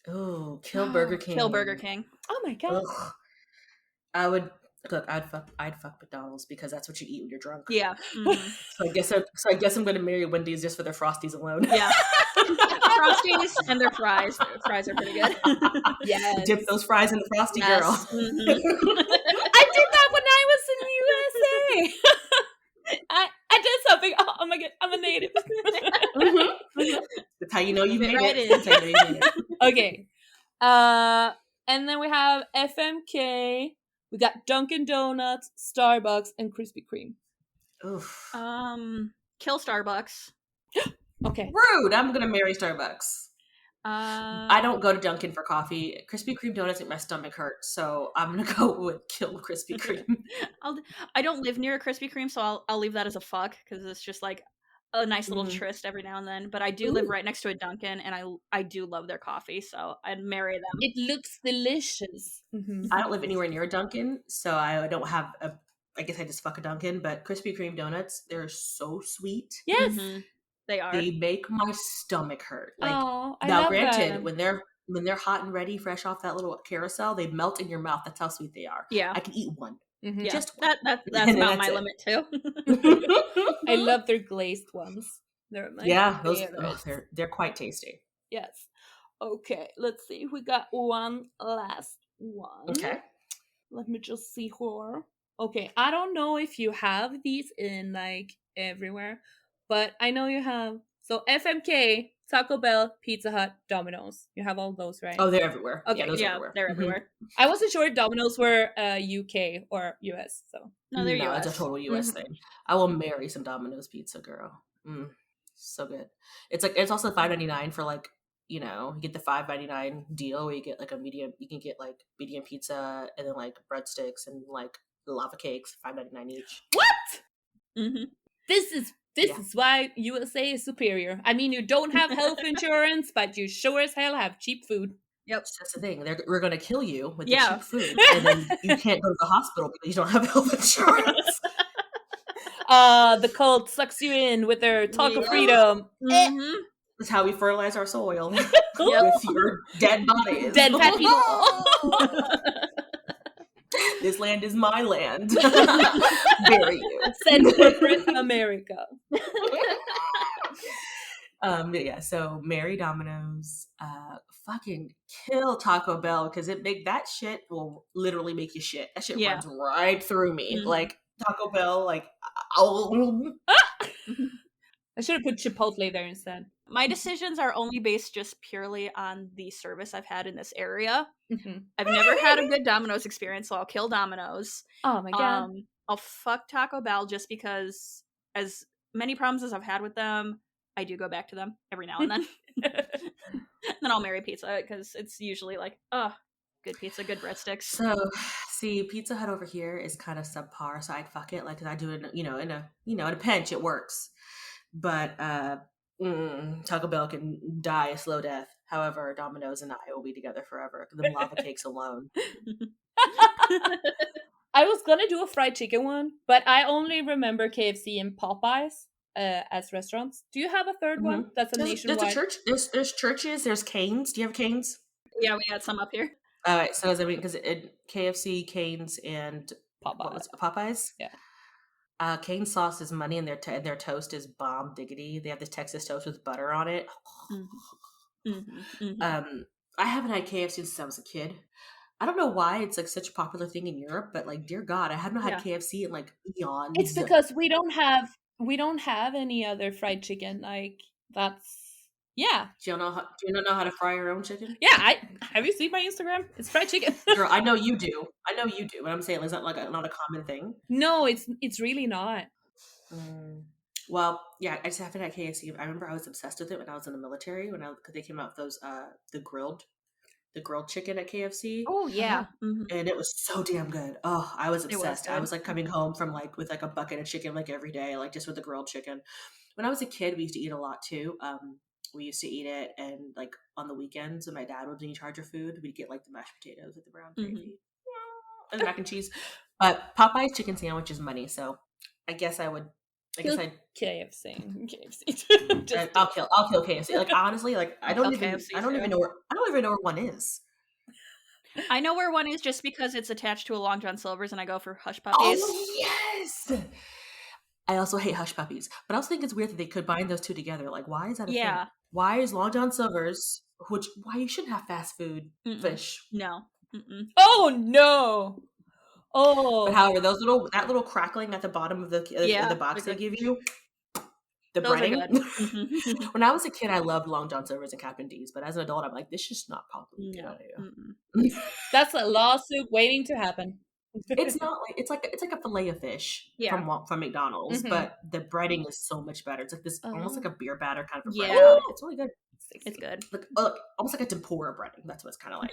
Oh, kill Burger King. Kill Burger King. Oh my god. Ugh. I would look. I'd fuck McDonald's because that's what you eat when you're drunk. Yeah. So I guess I'm going to marry Wendy's just for their Frosties alone. Yeah. Frosties and their fries. Their fries are pretty good. Yes. Dip those fries in the Frosty, girl. I did that when I was in the USA. I did something. Oh my god, I'm a native. That's how you know you made it. Okay. And then we have FMK. We got Dunkin' Donuts, Starbucks, and Krispy Kreme. Oof. Kill Starbucks. Okay. Rude. I'm gonna marry Starbucks. I don't go to Dunkin' for coffee. Krispy Kreme donuts make my stomach hurt, so I'm gonna go with kill Krispy Kreme. I don't live near a Krispy Kreme, so I'll leave that as a fuck because it's just like a nice little tryst every now and then. But I do live right next to a Dunkin', and I do love their coffee, so I'd marry them. It looks delicious. I don't live anywhere near a Dunkin', so I don't have a. I guess I just fuck a Dunkin', but Krispy Kreme donuts, they're so sweet. Yes, they are. They make my stomach hurt. Like, now, granted, them. when they're hot and ready, fresh off that little carousel, they melt in your mouth. That's how sweet they are. Yeah, I can eat one. Yeah, just one. That's about my limit too. I love their glazed ones. They're my favorites. They're quite tasty. Yes. Okay, let's see. We got one last one. Okay. Let me just see here. Okay, I don't know if you have these in like everywhere, but I know you have. So FMK, Taco Bell, Pizza Hut, Domino's. You have all those, right? Oh, they're everywhere. Okay, yeah, everywhere. They're everywhere. I wasn't sure if Domino's were UK or US. So no, they're US. It's a total US thing. I will marry some Domino's pizza, girl. So good. It's also $5.99 for like, you get the $5.99 deal where you get like you can get like medium pizza and then like breadsticks and like lava cakes, $5.99 each. What? This is why USA is superior. I mean, you don't have health insurance, but you sure as hell have cheap food. Yep, that's the thing. We're going to kill you with the cheap food, and then you can't go to the hospital because you don't have health insurance. The cult sucks you in with their talk of freedom. That's how we fertilize our soil with your dead bodies. Dead fat people. This land is my land. Bury you. Send corporate America. So marry Domino's, fucking kill Taco Bell because that shit will literally make you shit. That shit runs right through me. Like Taco Bell, like I should have put Chipotle there instead. My decisions are only based just purely on the service I've had in this area. I've never had a good Domino's experience, so I'll kill Domino's. Oh my god. I'll fuck Taco Bell just because as many problems as I've had with them, I do go back to them every now and then. Then I'll marry pizza because it's usually like, good pizza, good breadsticks. So, see, Pizza Hut over here is kind of subpar, so I'd fuck it. Like, 'cause I do it, in a pinch, it works. But Taco Bell can die a slow death. However, Domino's and I will be together forever. The lava cakes alone. I was gonna do a fried chicken one, but I only remember KFC and Popeyes as restaurants. Do you have a third one? That's nationwide. There's a church. There's churches. There's Cane's. Do you have Cane's? Yeah, we got some up here. All right. So because KFC, Cane's, and Popeyes. Popeyes. Yeah. Cane's sauce is money, and their toast is bomb diggity. They have this Texas toast with butter on it. I haven't had KFC since I was a kid. I don't know why it's like such a popular thing in Europe, but like, dear God, I have not had KFC in like eons. It's because we don't have any other fried chicken. Like that's Yeah. Do you not know how to fry your own chicken? Yeah, have you seen my Instagram? It's fried chicken. Girl, I know you do. But I'm saying it's not not a common thing. No, it's really not. Well, yeah, I just haven't had KFC. I remember I was obsessed with it when I was in the military because they came out with those the grilled chicken at KFC. Oh yeah. And it was so damn good. Oh, I was It was obsessed. I good. was like coming home from like with like a bucket of chicken like every day, like just with the grilled chicken. When I was a kid, we used to eat a lot too. We used to eat it, and like on the weekends when my dad was in charge of food, we'd get like the mashed potatoes with the brown gravy and the mac and cheese. But Popeye's chicken sandwich is money, so I guess I would. I guess I'd KFC. I'll kill KFC. Like honestly, like I don't even know where one is. I know where one is just because it's attached to a Long John Silver's, and I go for Hush Puppies. Oh yes. I also hate Hush Puppies, but I also think it's weird that they could bind those two together. Like, why is that a thing? Why is Long John Silver's, why you shouldn't have fast food fish? No. Oh no. Oh. But however, that little crackling at the bottom of the box they give you, the breading. When I was a kid, I loved Long John Silver's and Captain D's, but as an adult, I'm like, this is not probably a good idea. That's a lawsuit waiting to happen. It's not like it's like a fillet of fish from McDonald's, but the breading is so much better. It's like this almost like a beer batter kind of breading. Yeah, it's really good. It's good. Like almost like a tempura breading. That's what it's kind of like.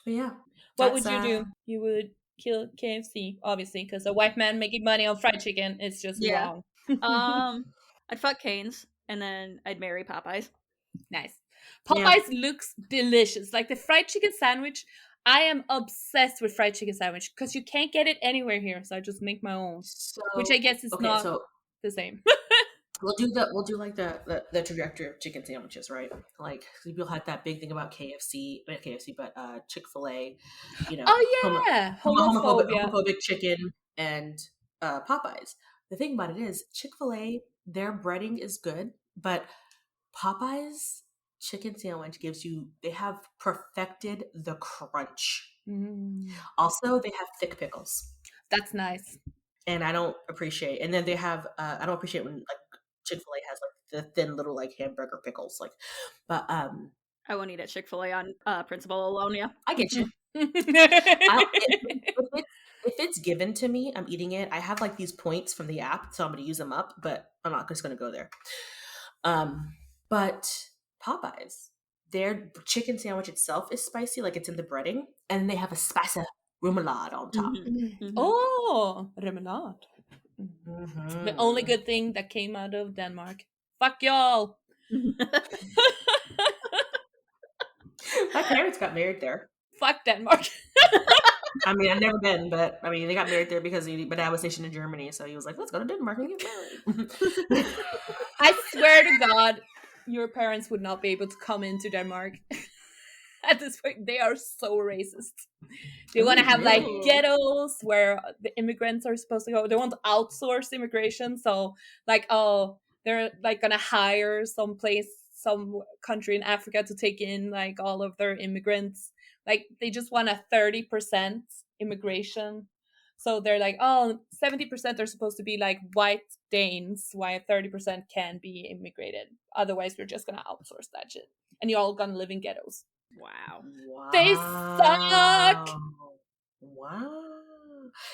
But yeah. What would you do? You would kill KFC, obviously, because a white man making money on fried chicken is just wrong. I'd fuck Cane's, and then I'd marry Popeyes. Nice. Popeyes looks delicious. Like the fried chicken sandwich, I am obsessed with fried chicken sandwich because you can't get it anywhere here, so I just make my own, which I guess is not the same. We'll do like the trajectory of chicken sandwiches, right? Like people had that big thing about not KFC, but Chick-fil-A, you know. Oh yeah, homophobic chicken and Popeyes. The thing about it is Chick-fil-A, their breading is good, but Popeyes chicken sandwich they have perfected the crunch. Also, they have thick pickles. That's nice. And I don't appreciate. And then they have I don't appreciate when like Chick-fil-A has like the thin little like hamburger pickles, like. But I won't eat at Chick-fil-A on principle alone. Yeah, I get you. If it's given to me, I'm eating it. I have like these points from the app, so I'm going to use them up. But I'm not just going to go there. But Popeyes, their chicken sandwich itself is spicy, like it's in the breading, and they have a spicy remoulade on top. Oh, remoulade. The only good thing that came out of Denmark. Fuck y'all. My parents got married there. Fuck Denmark. I mean, I've never been, but I mean, they got married there because my dad was stationed in Germany, so he was like, "Let's go to Denmark and get married." I swear to God, your parents would not be able to come into Denmark. At this point, they are so racist. They want to have like ghettos where the immigrants are supposed to go. They want to outsource immigration, so like, they're like gonna hire some country in Africa to take in like all of their immigrants. Like they just want a 30% immigration. So they're like, 70% are supposed to be like white Danes, while 30% can be immigrated. Otherwise, we're just gonna outsource that shit, and you're all gonna live in ghettos. Wow. They suck. Wow.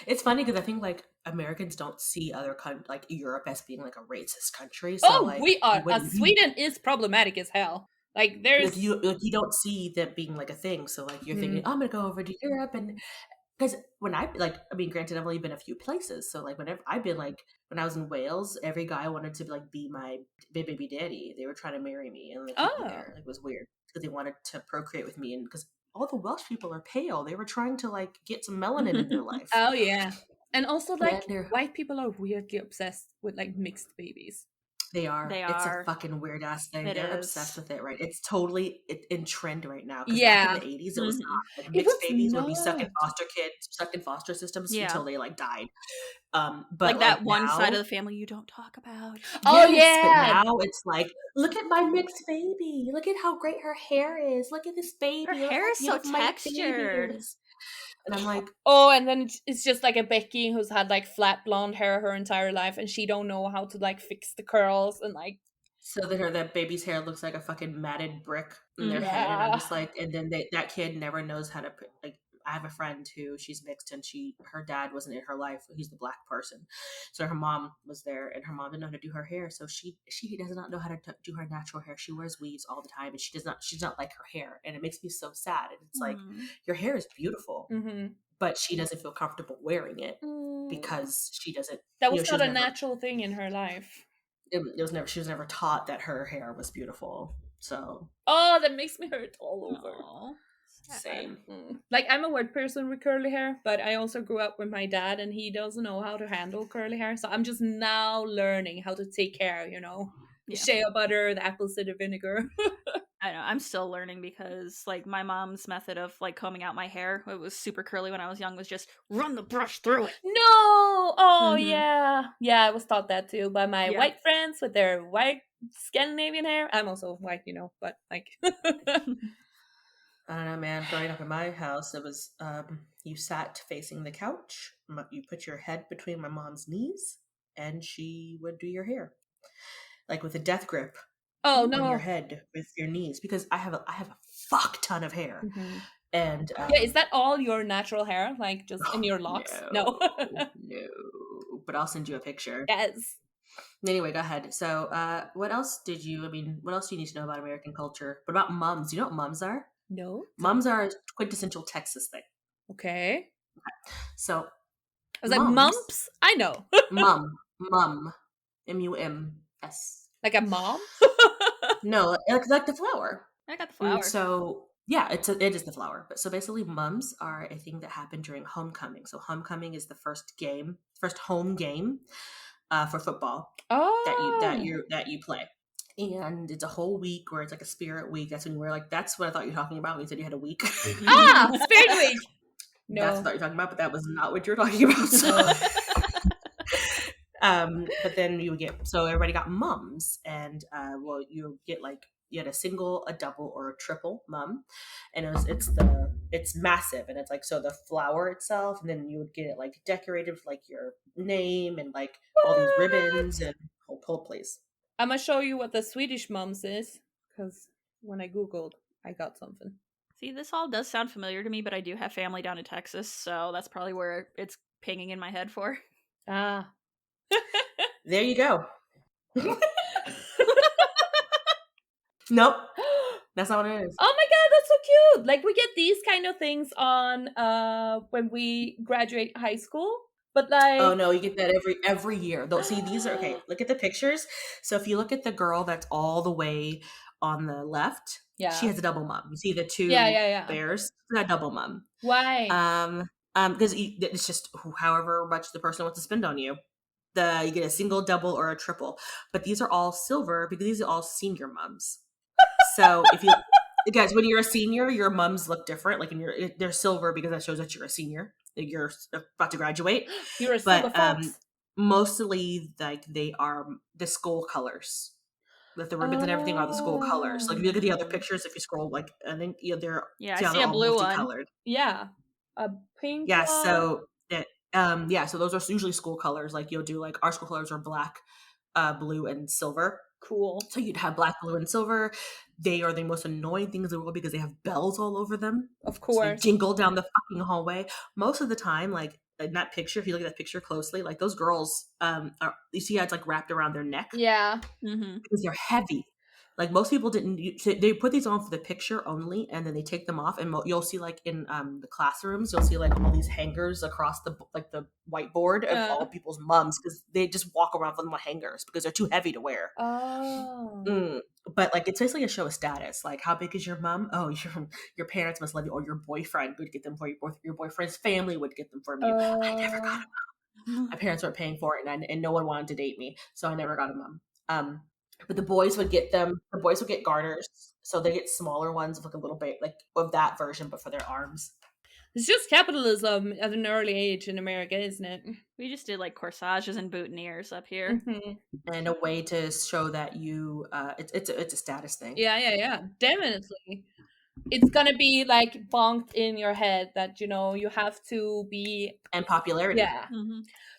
It's funny because I think like Americans don't see other like Europe as being like a racist country. So, like, we are. Sweden is problematic as hell. Like there's you don't see that being like a thing. So like you're thinking, I'm gonna go over to Europe, and because when granted, I've only been a few places. So like whenever I've been like when I was in Wales, every guy wanted to like be my baby daddy. They were trying to marry me and like keep me there. Like, it was weird because they wanted to procreate with me, and because all the Welsh people are pale, they were trying to like get some melanin in their life. Oh yeah, and also like white people are weirdly obsessed with like mixed babies. They are. It's a fucking weird ass thing. They're obsessed with it, right? It's totally in trend right now. Yeah. Back in the 80s, it was not. Like, mixed babies would be stuck in foster systems until they like died. But like that one side of the family you don't talk about. Oh yeah. But now it's like, look at my mixed baby. Look at how great her hair is. Look at this baby. Her hair is so textured. And I'm like, and then it's just like a Becky who's had like flat blonde hair her entire life, and she don't know how to like fix the curls, and like So that baby's hair looks like a fucking matted brick in their head, and I'm Yeah. just like, and then that kid never knows how to put, like. I have a friend who she's mixed, and her dad wasn't in her life. He's the black person, so her mom was there, and her mom didn't know how to do her hair, so she does not know how to do her natural hair. She wears weaves all the time, and she's not like her hair, and it makes me so sad. And it's like, your hair is beautiful, but she doesn't feel comfortable wearing it because she doesn't. That was not a natural thing in her life. It was never. She was never taught that her hair was beautiful. So. Oh, that makes me hurt all over. Aww. Same. Like, I'm a white person with curly hair, but I also grew up with my dad, and he doesn't know how to handle curly hair. So I'm just now learning how to take care. The shea butter, the apple cider vinegar. I know. I'm still learning because, like, my mom's method of, like, combing out my hair, it was super curly when I was young, was just run the brush through it. No! Oh, yeah. Yeah, I was taught that too by my white friends with their white Scandinavian hair. I'm also white, but, like... I don't know, man. Growing up in my house, it was, you sat facing the couch, you put your head between my mom's knees, and she would do your hair. Like with a death grip. Oh, no. On your head with your knees, because I have a fuck ton of hair. And is that all your natural hair, like just in your locks? No. No, but I'll send you a picture. Yes. Anyway, go ahead. So what else do you need to know about American culture? What about mums? Do you know what mums are? No. Mums are a quintessential Texas thing. Okay. So I was like, mumps? I know. mum M-U-M-S. Like a mom? No, like the flower. I got the flower. So yeah, it is the flower. But so basically, mums are a thing that happened during homecoming. So homecoming is the first home game for football that you play. And it's a whole week where it's like a spirit week. That's when you were like, that's what I thought you were talking about when you said you had a week. Spirit week. No. That's what I thought you were talking about, but that was not what you were talking about. So. But then so everybody got mums, and you get like, you had a single, a double, or a triple mum, and it's massive, and it's like, so the flower itself, and then you would get it like decorated with like your name and like all these ribbons and hold please. I'm gonna show you what the Swedish mums is, because when I googled, I got something. See, this all does sound familiar to me, but I do have family down in Texas, so that's probably where it's pinging in my head for. Ah. There you go. Nope. That's not what it is. Oh my god, that's so cute. Like, we get these kind of things on when we graduate high school. But like, oh no, you get that every year. Though, see, these are okay. Look at the pictures. So if you look at the girl that's all the way on the left, she has a double mum. You see the two bears? That double mum. Why? Because it's just however much the person wants to spend on you. You get a single, double, or a triple. But these are all silver because these are all senior mums. So if you guys, when you're a senior, your mums look different. Like they're silver because that shows that you're a senior. You're about to graduate. You're a silver fox. Mostly like they are the school colors. That the ribbons and everything are the school colors. Like if you look at the other pictures, if you scroll, like I think they're I see a blue one. Yeah, a pink. Yeah, so that so those are usually school colors. Like you'll do like our school colors are black, blue, and silver. Cool. So you'd have black, blue, and silver. They are the most annoying things in the world because they have bells all over them. Of course. So they jingle down the fucking hallway. Most of the time, like in that picture, if you look at that picture closely, like those girls, you see how it's like wrapped around their neck? Yeah. Because they're heavy. Like most people they put these on for the picture only, and then they take them off, and you'll see like in the classrooms, you'll see like all these hangers across the whiteboard of all people's mums because they just walk around with them on hangers because they're too heavy to wear. Oh. But like it's basically a show of status. Like how big is your mum? Oh, your parents must love you, or your boyfriend would get them for you. Your boyfriend's family would get them for you. I never got a mum. My parents weren't paying for it, and no one wanted to date me, so I never got a mum. But the boys would get them. The boys would get garters, so they get smaller ones, like a little bit, like of that version, but for their arms. It's just capitalism at an early age in America, isn't it? We just did like corsages and boutonnieres up here, and a way to show that you, it's a status thing. Yeah, definitely. it's gonna be like bonked in your head that you have to be. And popularity. Yeah,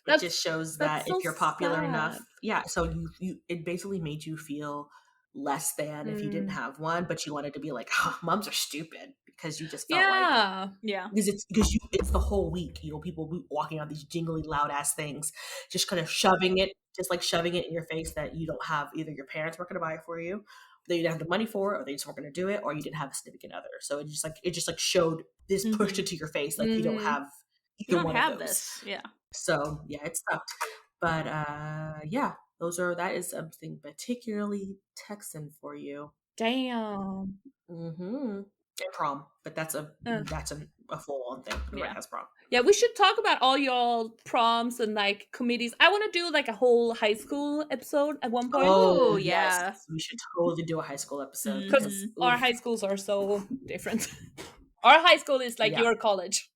It just shows that so if you're popular enough, sad. so you it basically made you feel less than if you didn't have one, but you wanted to be like, oh, moms are stupid, because you just felt like, yeah, it's the whole week, people walking out these jingly loud ass things, just kind of shoving it in your face that you don't have, either your parents weren't going to buy it for you, that you didn't have the money for, or they just weren't going to do it, or you didn't have a significant other. So it just like showed this, pushed it to your face, like you don't have either one of those. This. Yeah. So yeah, it sucked. But yeah, that is something particularly Texan for you. Damn. And prom, but that's a full on thing. Everybody has prom. Yeah, we should talk about all your proms and like committees. I want to do like a whole high school episode at one point. Oh yeah, we should totally do a high school episode, because our high schools are so different. Our high school is like your college.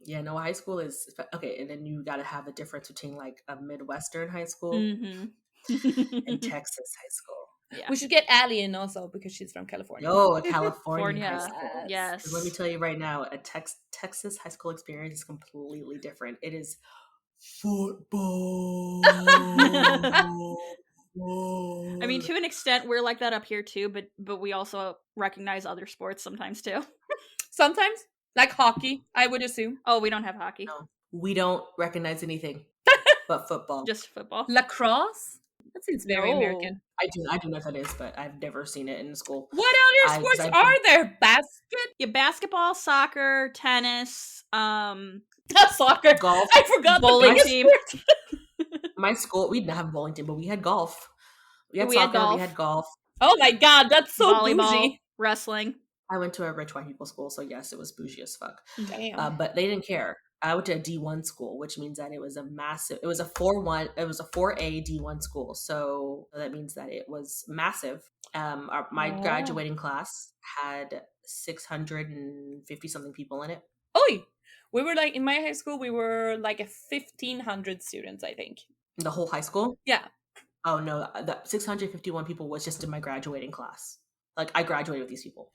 Yeah, no, high school is okay, and then you got to have the difference between like a Midwestern high school and Texas high school. Yeah. We should get Allie in also, because she's from California. Oh, a California high school. Yes. Let me tell you right now, a Texas high school experience is completely different. It is football. I mean, to an extent, we're like that up here too, but we also recognize other sports sometimes too. Sometimes, like hockey, I would assume. Oh, we don't have hockey. No, we don't recognize anything but football. Just football. Lacrosse? That seems very American. I do know what that is, but I've never seen it in school. What other sports are there? Yeah, basketball, soccer, tennis, soccer, golf. I forgot bowling team. My school, we didn't have a bowling team, but we had golf. We had soccer. We had golf. Oh my god, that's so volleyball, bougie. Wrestling. I went to a rich white people school, so yes, it was bougie as fuck. Damn. But they didn't care. I went to a D1 school, which means that it was a 4A D1 school. So that means that it was massive. My graduating class had 650 something people in it. Oi! We were like, in my high school, we were like 1,500 students, I think. The whole high school? Yeah. Oh no, the 651 people was just in my graduating class. Like, I graduated with these people.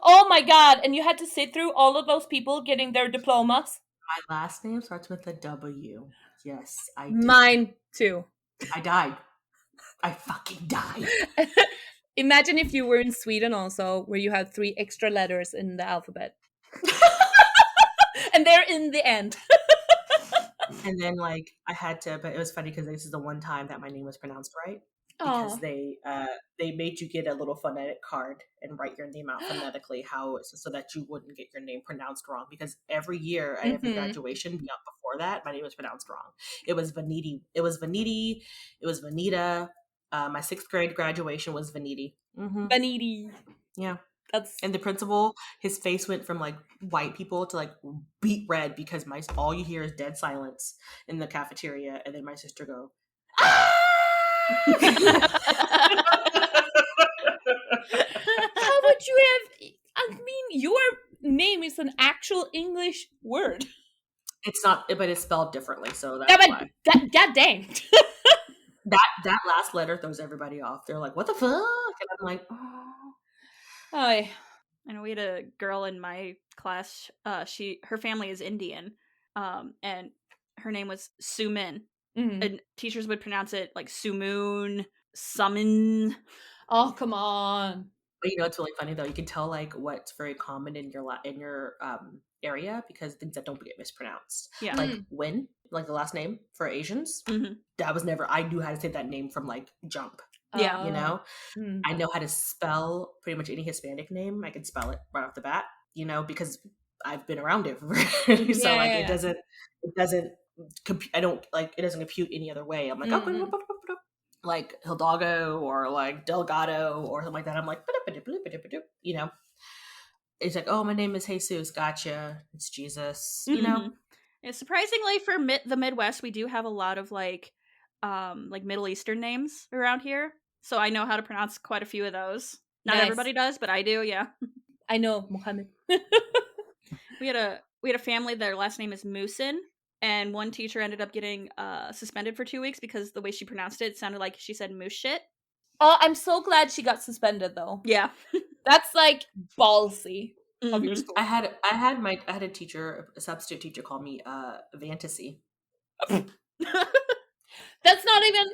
Oh my god, and you had to sit through all of those people getting their diplomas? My last name starts with a W. Yes, I did. Mine too. I died. I fucking died. Imagine if you were in Sweden also, where you had 3 extra letters in the alphabet. And they're in the end. And then, like, I had to, but it was funny because this is the one time that my name was pronounced right. Because they made you get a little phonetic card and write your name out phonetically, so that you wouldn't get your name pronounced wrong. Because every year at every graduation before that, my name was pronounced wrong. It was Vaniti. It was Vaniti. It was Vanita. My 6th grade graduation was Vaniti. Vaniti. Yeah. And the principal, his face went from like white people to like beet red, because all you hear is dead silence in the cafeteria, and then my sister go, ah! How would you have? I mean, your name is an actual English word. It's not, but it's spelled differently, so that's why. God dang. That last letter throws everybody off. They're like, "What the fuck?" And I'm like, "Oh." I know we had a girl in my class. Her family is Indian, and her name was Sumin. And teachers would pronounce it like Sumoon, Summon. Oh, come on. But it's really funny though. You can tell like what's very common in your area, because things that don't get mispronounced. Yeah. Like Win, like the last name for Asians. That was never. I knew how to say that name from like jump. Yeah. I know how to spell pretty much any Hispanic name. I can spell it right off the bat. Because I've been around it. So like it doesn't. I don't like it doesn't compute any other way. I'm like, like Hidalgo or like Delgado or something like that. I'm like, it's like, oh, my name is Jesus. Gotcha. It's Jesus. Yeah, surprisingly for the Midwest, we do have a lot of like Middle Eastern names around here. So I know how to pronounce quite a few of those. Not everybody does, but I do. Yeah. I know Mohammed. We had a family. Their last name is Moosin. And one teacher ended up getting suspended for 2 weeks because the way she pronounced it sounded like she said moose shit. Oh, I'm so glad she got suspended, though. Yeah. That's like ballsy of your school. I had a teacher, a substitute teacher, call me Vaniti. That's not even.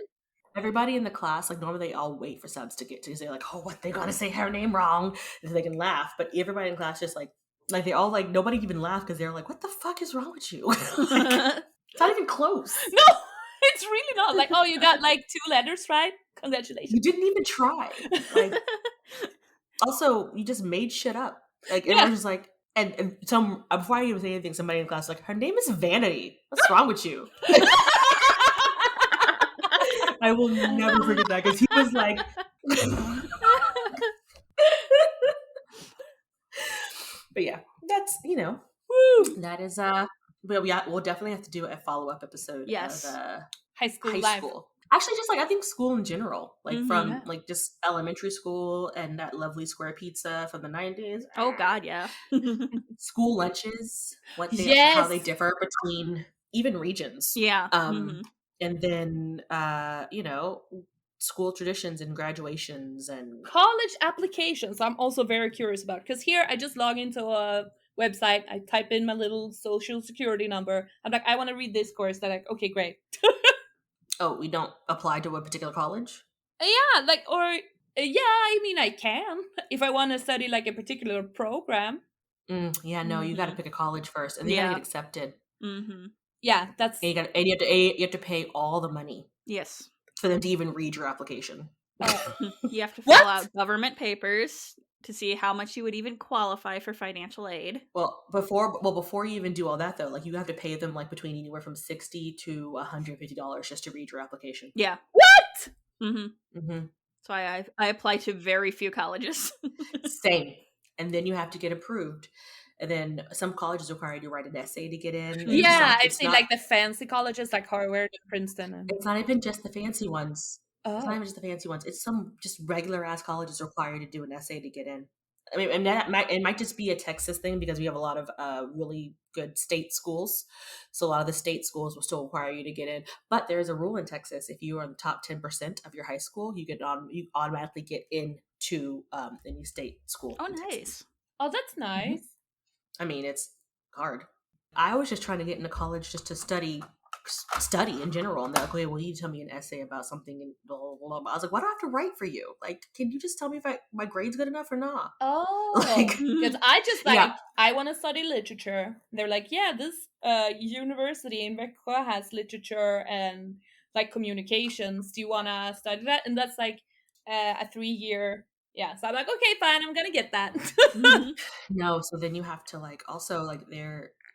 Everybody in the class, like normally they all wait for subs to get to say like, oh, what, they gotta say her name wrong, so they can laugh. But everybody in class just like they all like, nobody even laughed because they're like, what the fuck is wrong with you? Like, it's not even close. No, it's really not. Like, oh, you got like 2 letters right. Congratulations. You didn't even try. Like, also, you just made shit up. Like, everyone's just like, and some before I even say anything, somebody in class like, her name is Vanity. What's wrong with you? I will never forget that because he was like, but yeah, that's Woo. that is but we'll definitely have to do a follow-up episode Yes. of high school high life. school. Actually, just like I think school in general, like from like just elementary school and that lovely square pizza from the 90s. Oh God, yeah. School lunches, how they differ between even regions. Yeah. And then school traditions and graduations and college applications. I'm also very curious about, because here I just log into a website, I type in my little social security number, I'm like, I want to read this course. They're like, okay, great. Oh, we don't apply to a particular college? Yeah, like, or I mean, I can if I want to study like a particular program. Yeah, no, you got to pick a college first, and then you got to get accepted. Yeah, that's. And you have to pay all the money. Yes. For them to even read your application. You have to fill out government papers to see how much you would even qualify for financial aid. Well, before you even do all that though, like you have to pay them like between anywhere from $60 to $150 just to read your application. Yeah. What? So I apply to very few colleges. Same. And then you have to get approved. And then some colleges require you to write an essay to get in. Yeah, I've seen like the fancy colleges like Harvard and Princeton. It's not even just the fancy ones. Oh. It's not even just the fancy ones. It's some just regular ass colleges require you to do an essay to get in. I mean, and it might just be a Texas thing because we have a lot of really good state schools. So a lot of the state schools will still require you to get in. But there is a rule in Texas: if you are in the top 10% of your high school, you automatically get into any state school. Oh, nice. Texas. Oh, that's nice. I mean, it's hard. I was just trying to get into college just to study in general. And they're like, okay, well, you tell me an essay about something. And blah, blah, blah. I was like, what do I have to write for you? Like, can you just tell me if my grade's good enough or not? Oh, because I just I want to study literature. They're like, yeah, this university in Växjö has literature and like communications. Do you want to study that? And that's like a 3-year. Yeah, so I'm like, okay, fine, I'm gonna get that. No, so then you have to like also like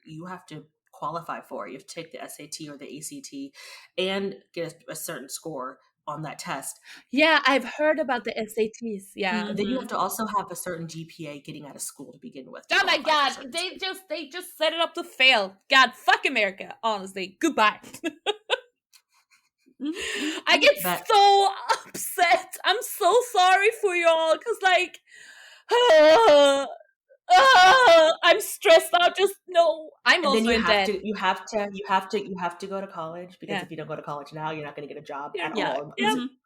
you have to qualify for it. You have to take the SAT or the ACT and get a certain score on that test. Yeah, I've heard about the SATs. Yeah, and then you have to also have a certain GPA getting out of school to begin with. Oh my God, they just set it up to fail. God, fuck America. Honestly, goodbye. I get so upset. I'm so sorry for y'all, because like I'm stressed out. Just no, I'm also in debt. You have to go to college, because if you don't go to college now, you're not going to get a job at all.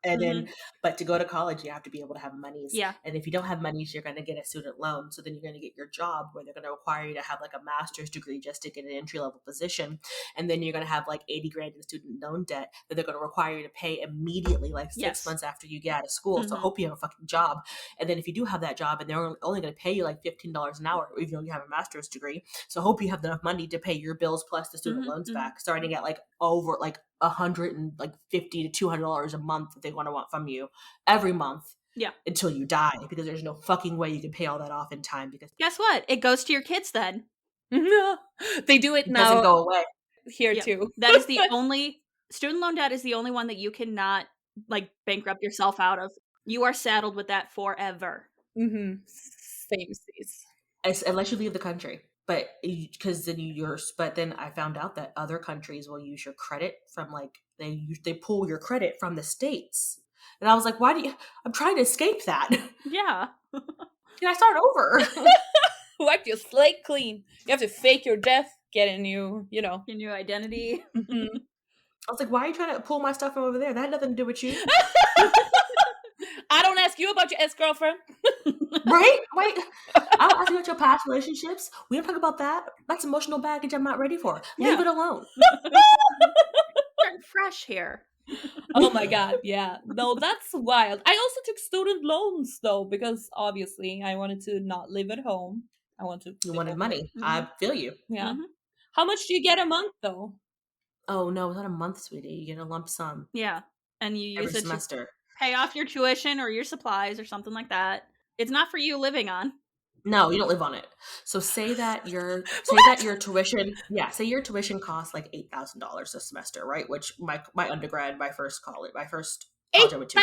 And then, but to go to college, you have to be able to have monies. Yeah. And if you don't have monies, you're going to get a student loan. So then you're going to get your job where they're going to require you to have like a master's degree just to get an entry level position. And then you're going to have like 80 grand in student loan debt that they're going to require you to pay immediately, like 6 months after you get out of school. So I hope you have a fucking job. And then if you do have that job and they're only going to pay you like $15 an hour, even though you have a master's degree, so I hope you have enough money to pay your bills plus the student loans back, starting at like over like $150 to $200 a month that they want from you every month. Yeah. Until you die, because there's no fucking way you can pay all that off in time. Because guess what? It goes to your kids then. They do it now. Doesn't go away. Here too. That is the only student loan debt is the only one that you cannot like bankrupt yourself out of. You are saddled with that forever. Same. Unless you leave the country. But because then I found out that other countries will use your credit from like they pull your credit from the States, and I was like, I'm trying to escape that. Yeah. Can I start over? Wipe your slate clean. You have to fake your death, get a new, your new identity. I was like, why are you trying to pull my stuff from over there? That had nothing to do with you. I don't ask you about your ex-girlfriend. Right? Right? I don't ask you about your past relationships. We don't talk about that. That's emotional baggage I'm not ready for. Leave Yeah. it alone. Starting fresh here. Oh my god, yeah. No, that's wild. I also took student loans though, because obviously I wanted to not live at home. I want to You live wanted over. money. I feel you. Yeah. Mhm. How much do you get a month though? Oh no, it's not a month, sweetie. You get a lump sum Yeah. And you every use it to semester. pay off your tuition or your supplies or something like that. It's not for you living on. No, you don't live on it. So say that What? your tuition, say your tuition costs like $8,000 a semester, right? Which my undergrad, my first college I went to did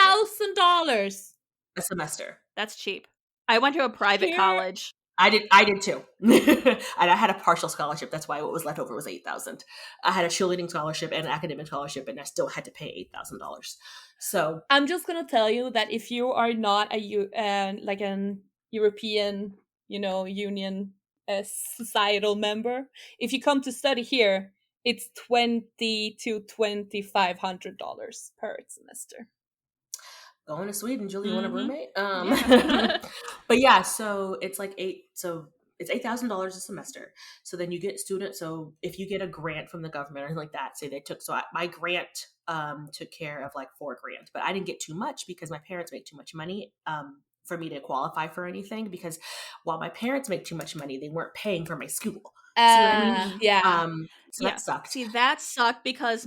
$8,000 a semester. That's cheap. I went to a private here. college. I did too. And I had a partial scholarship. That's why what was left over was 8,000. I had a cheerleading scholarship and an academic scholarship, and I still had to pay $8,000. So I'm just gonna tell you that if you are not like an European, Union societal member, if you come to study here, it's $2,000 to $2,500 per semester. going to Sweden, Julie, you want a Mhm. roommate? Yeah. But yeah, so it's like it's $8,000 a semester. So then you get student. So if you get a grant from the government or anything like that, say they took, my grant took care of like $4,000, but I didn't get too much because my parents make too much money for me to qualify for anything. Because while my parents make too much money, they weren't paying for my school. See what I mean? Yeah. So Yeah. that sucked. See, that sucked because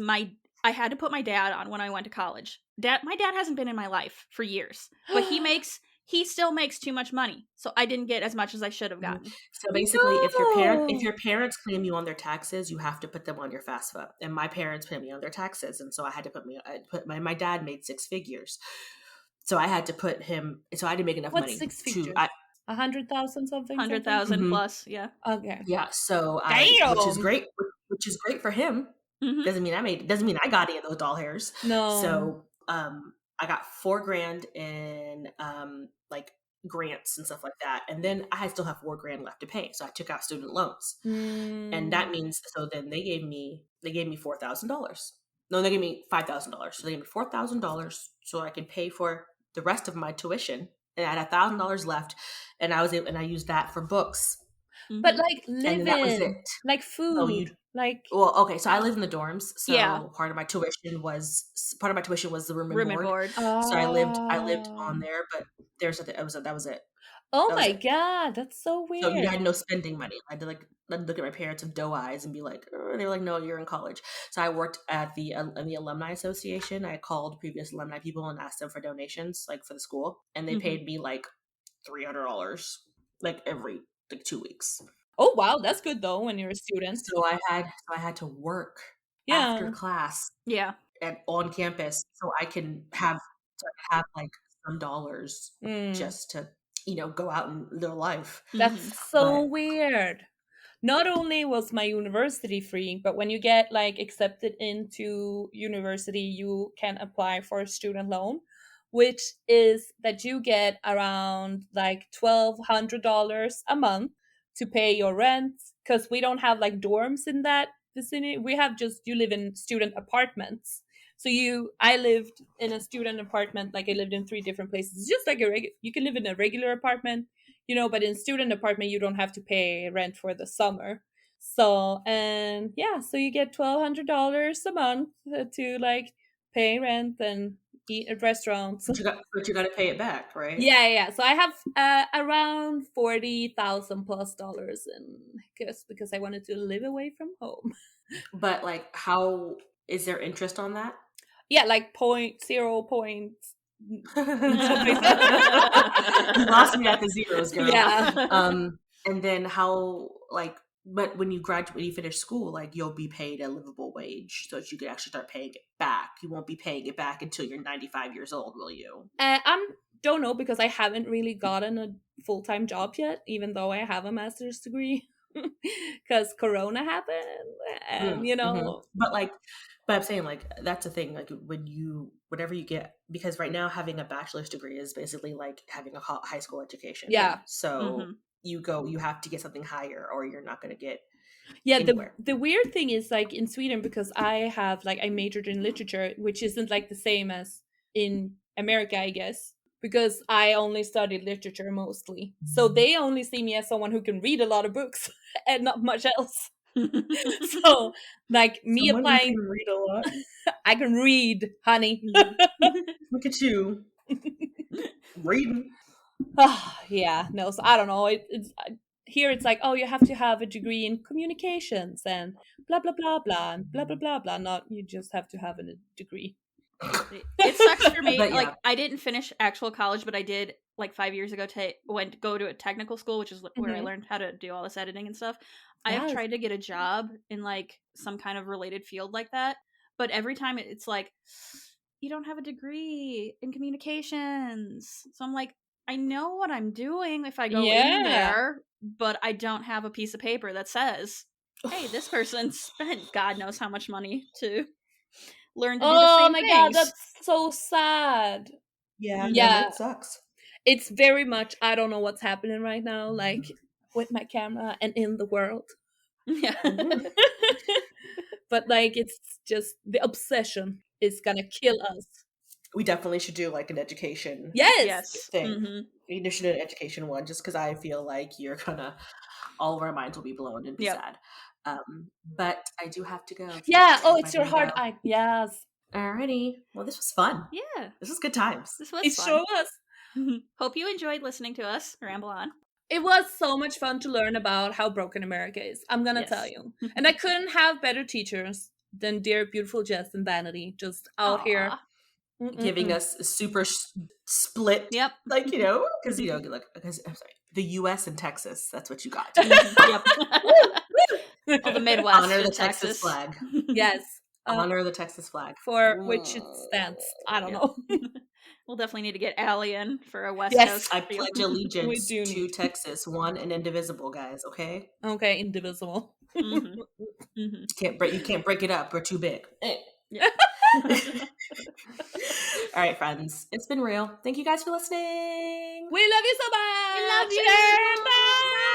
I had to put my dad on when I went to college. My dad hasn't been in my life for years, but he still makes too much money. So I didn't get as much as I should have gotten. So basically, if No. your parents claim you on their taxes, you have to put them on your FAFSA. And my parents put me on their taxes, and so I had to put my dad made six figures, so I had to put him. So I had to make enough What's money six to. figures? 100,000 something? 100,000 Mhm. plus, yeah. Okay. Yeah, so which is Damn. great, which is great for him. Mhm. Doesn't mean I got any of those doll hairs. No. So I got $4,000 in like grants and stuff like that, and then I still have $4,000 left to pay. So I took out student loans, and that means so then they gave me $4,000. No, they gave me $5,000. So they gave me $4,000 so I could pay for the rest of my tuition, and I had $1,000 left, and I used that for books, But Mhm. like and then that was it. living, like No, you food, like well, okay, so I live in the dorms, Yeah. so part of my tuition was the room and Room and board. board. So I lived on there, but there's that was it. Oh That was my it. god, that's so So you weird. had no spending money. I had to I'd look at my parents with doe eyes and be like, they were like, no, you're in college. So I worked at the in the alumni association. I called previous alumni people and asked them for donations, like for the school, and they Mhm. paid me like $300, like every 2 weeks. Oh wow, that's good though when you're a student. So I had to work after Yeah. class Yeah. on campus so I can have like some dollars Mm. just to go out and live life. That's Mhm. so But weird. Not only was my university free, but when you get like accepted into university, you can apply for a student loan, which is that you get around like $1,200 a month to pay your rent. Because we don't have like dorms in that vicinity. We have just you live in student apartments. So I lived in a student apartment, like I lived in 3 different places. It's just like you can live in a regular apartment, but in student apartment you don't have to pay rent for the summer. So and yeah, so you get $1,200 a month to like pay rent and eat at restaurants. but you got to pay it back, right? Yeah. So I have around 40,000 plus dollars in because I wanted to live away from home. But like, how is there interest on that? Yeah, like point 0 point. You lost me at the zeros, girl. Yeah. And then but when you finish school, like you'll be paid a livable wage so that you can actually start paying it back. You won't be paying it back until you're 95 years old, will you? I don't know because I haven't really gotten a full-time job yet, even though I have a master's degree. Because Corona happened, and But I'm saying like that's the thing. Like whatever you get, because right now having a bachelor's degree is basically like having a high school education. Yeah. So you have to get something higher, or you're not going to get Yeah, anywhere. the weird thing is like in Sweden, because I majored in literature, which isn't like the same as in America, I guess, because I only studied literature mostly. So they only see me as someone who can read a lot of books and not much else. So, like, me Someone who applying, can read a lot. I can read, honey. Look at you. Reading. Yeah, no, so I don't know. It's here it's like, oh, you have to have a degree in communications and blah, blah, blah, blah, and blah, blah, blah, blah. Not, you just have to have a degree. It sucks for me. But yeah. Like, I didn't finish actual college, but I did like 5 years ago go to a technical school, which is where I Mhm. learned how to do all this editing and stuff. I have Yes. tried to get a job in like some kind of related field like that, but every time it's like, you don't have a degree in communications. So I'm like, I know what I'm doing if I go in Yeah. there, but I don't have a piece of paper that says, hey, this person spent God knows how much money to learn to do the Oh same my things. god, that's so sad. Yeah, Yeah. no, it sucks. It's very much, I don't know what's happening right now, like with my camera and in the world. Yeah. Mhm. But like, it's just the obsession is gonna kill us. We definitely should do like an education Yes. thing. Mhm. We should do an education one just because I feel like all of our minds will be blown and be Yep. sad. But I do have to go. Yeah. Oh, Take it's my your thing hard down. eye. Yes. Alrighty. Well, this was fun. Yeah. This was good times. This was It fun. sure was. Hope you enjoyed listening to us ramble on. It was so much fun to learn about how broken America is. I'm gonna Yes. tell you. And I couldn't have better teachers than dear, beautiful Jess and Vanity, just out here Aw. Giving us a super split. Yep. Like, because, I'm sorry, the U.S. and Texas. That's what you got. Yep. Oh, the Midwest. Honor the and Texas flag. Yes. Honor the Texas flag. For which it stands. I don't know. We'll definitely need to get Allie in for a West Yes. Coast. I pledge allegiance We do to need. Texas, one and indivisible, guys. Okay. Okay, indivisible. Mhm. Mhm. You can't break it up. We're too big. Yeah. All right, friends. It's been real. Thank you guys for listening. We love you so much. We love you. Bye.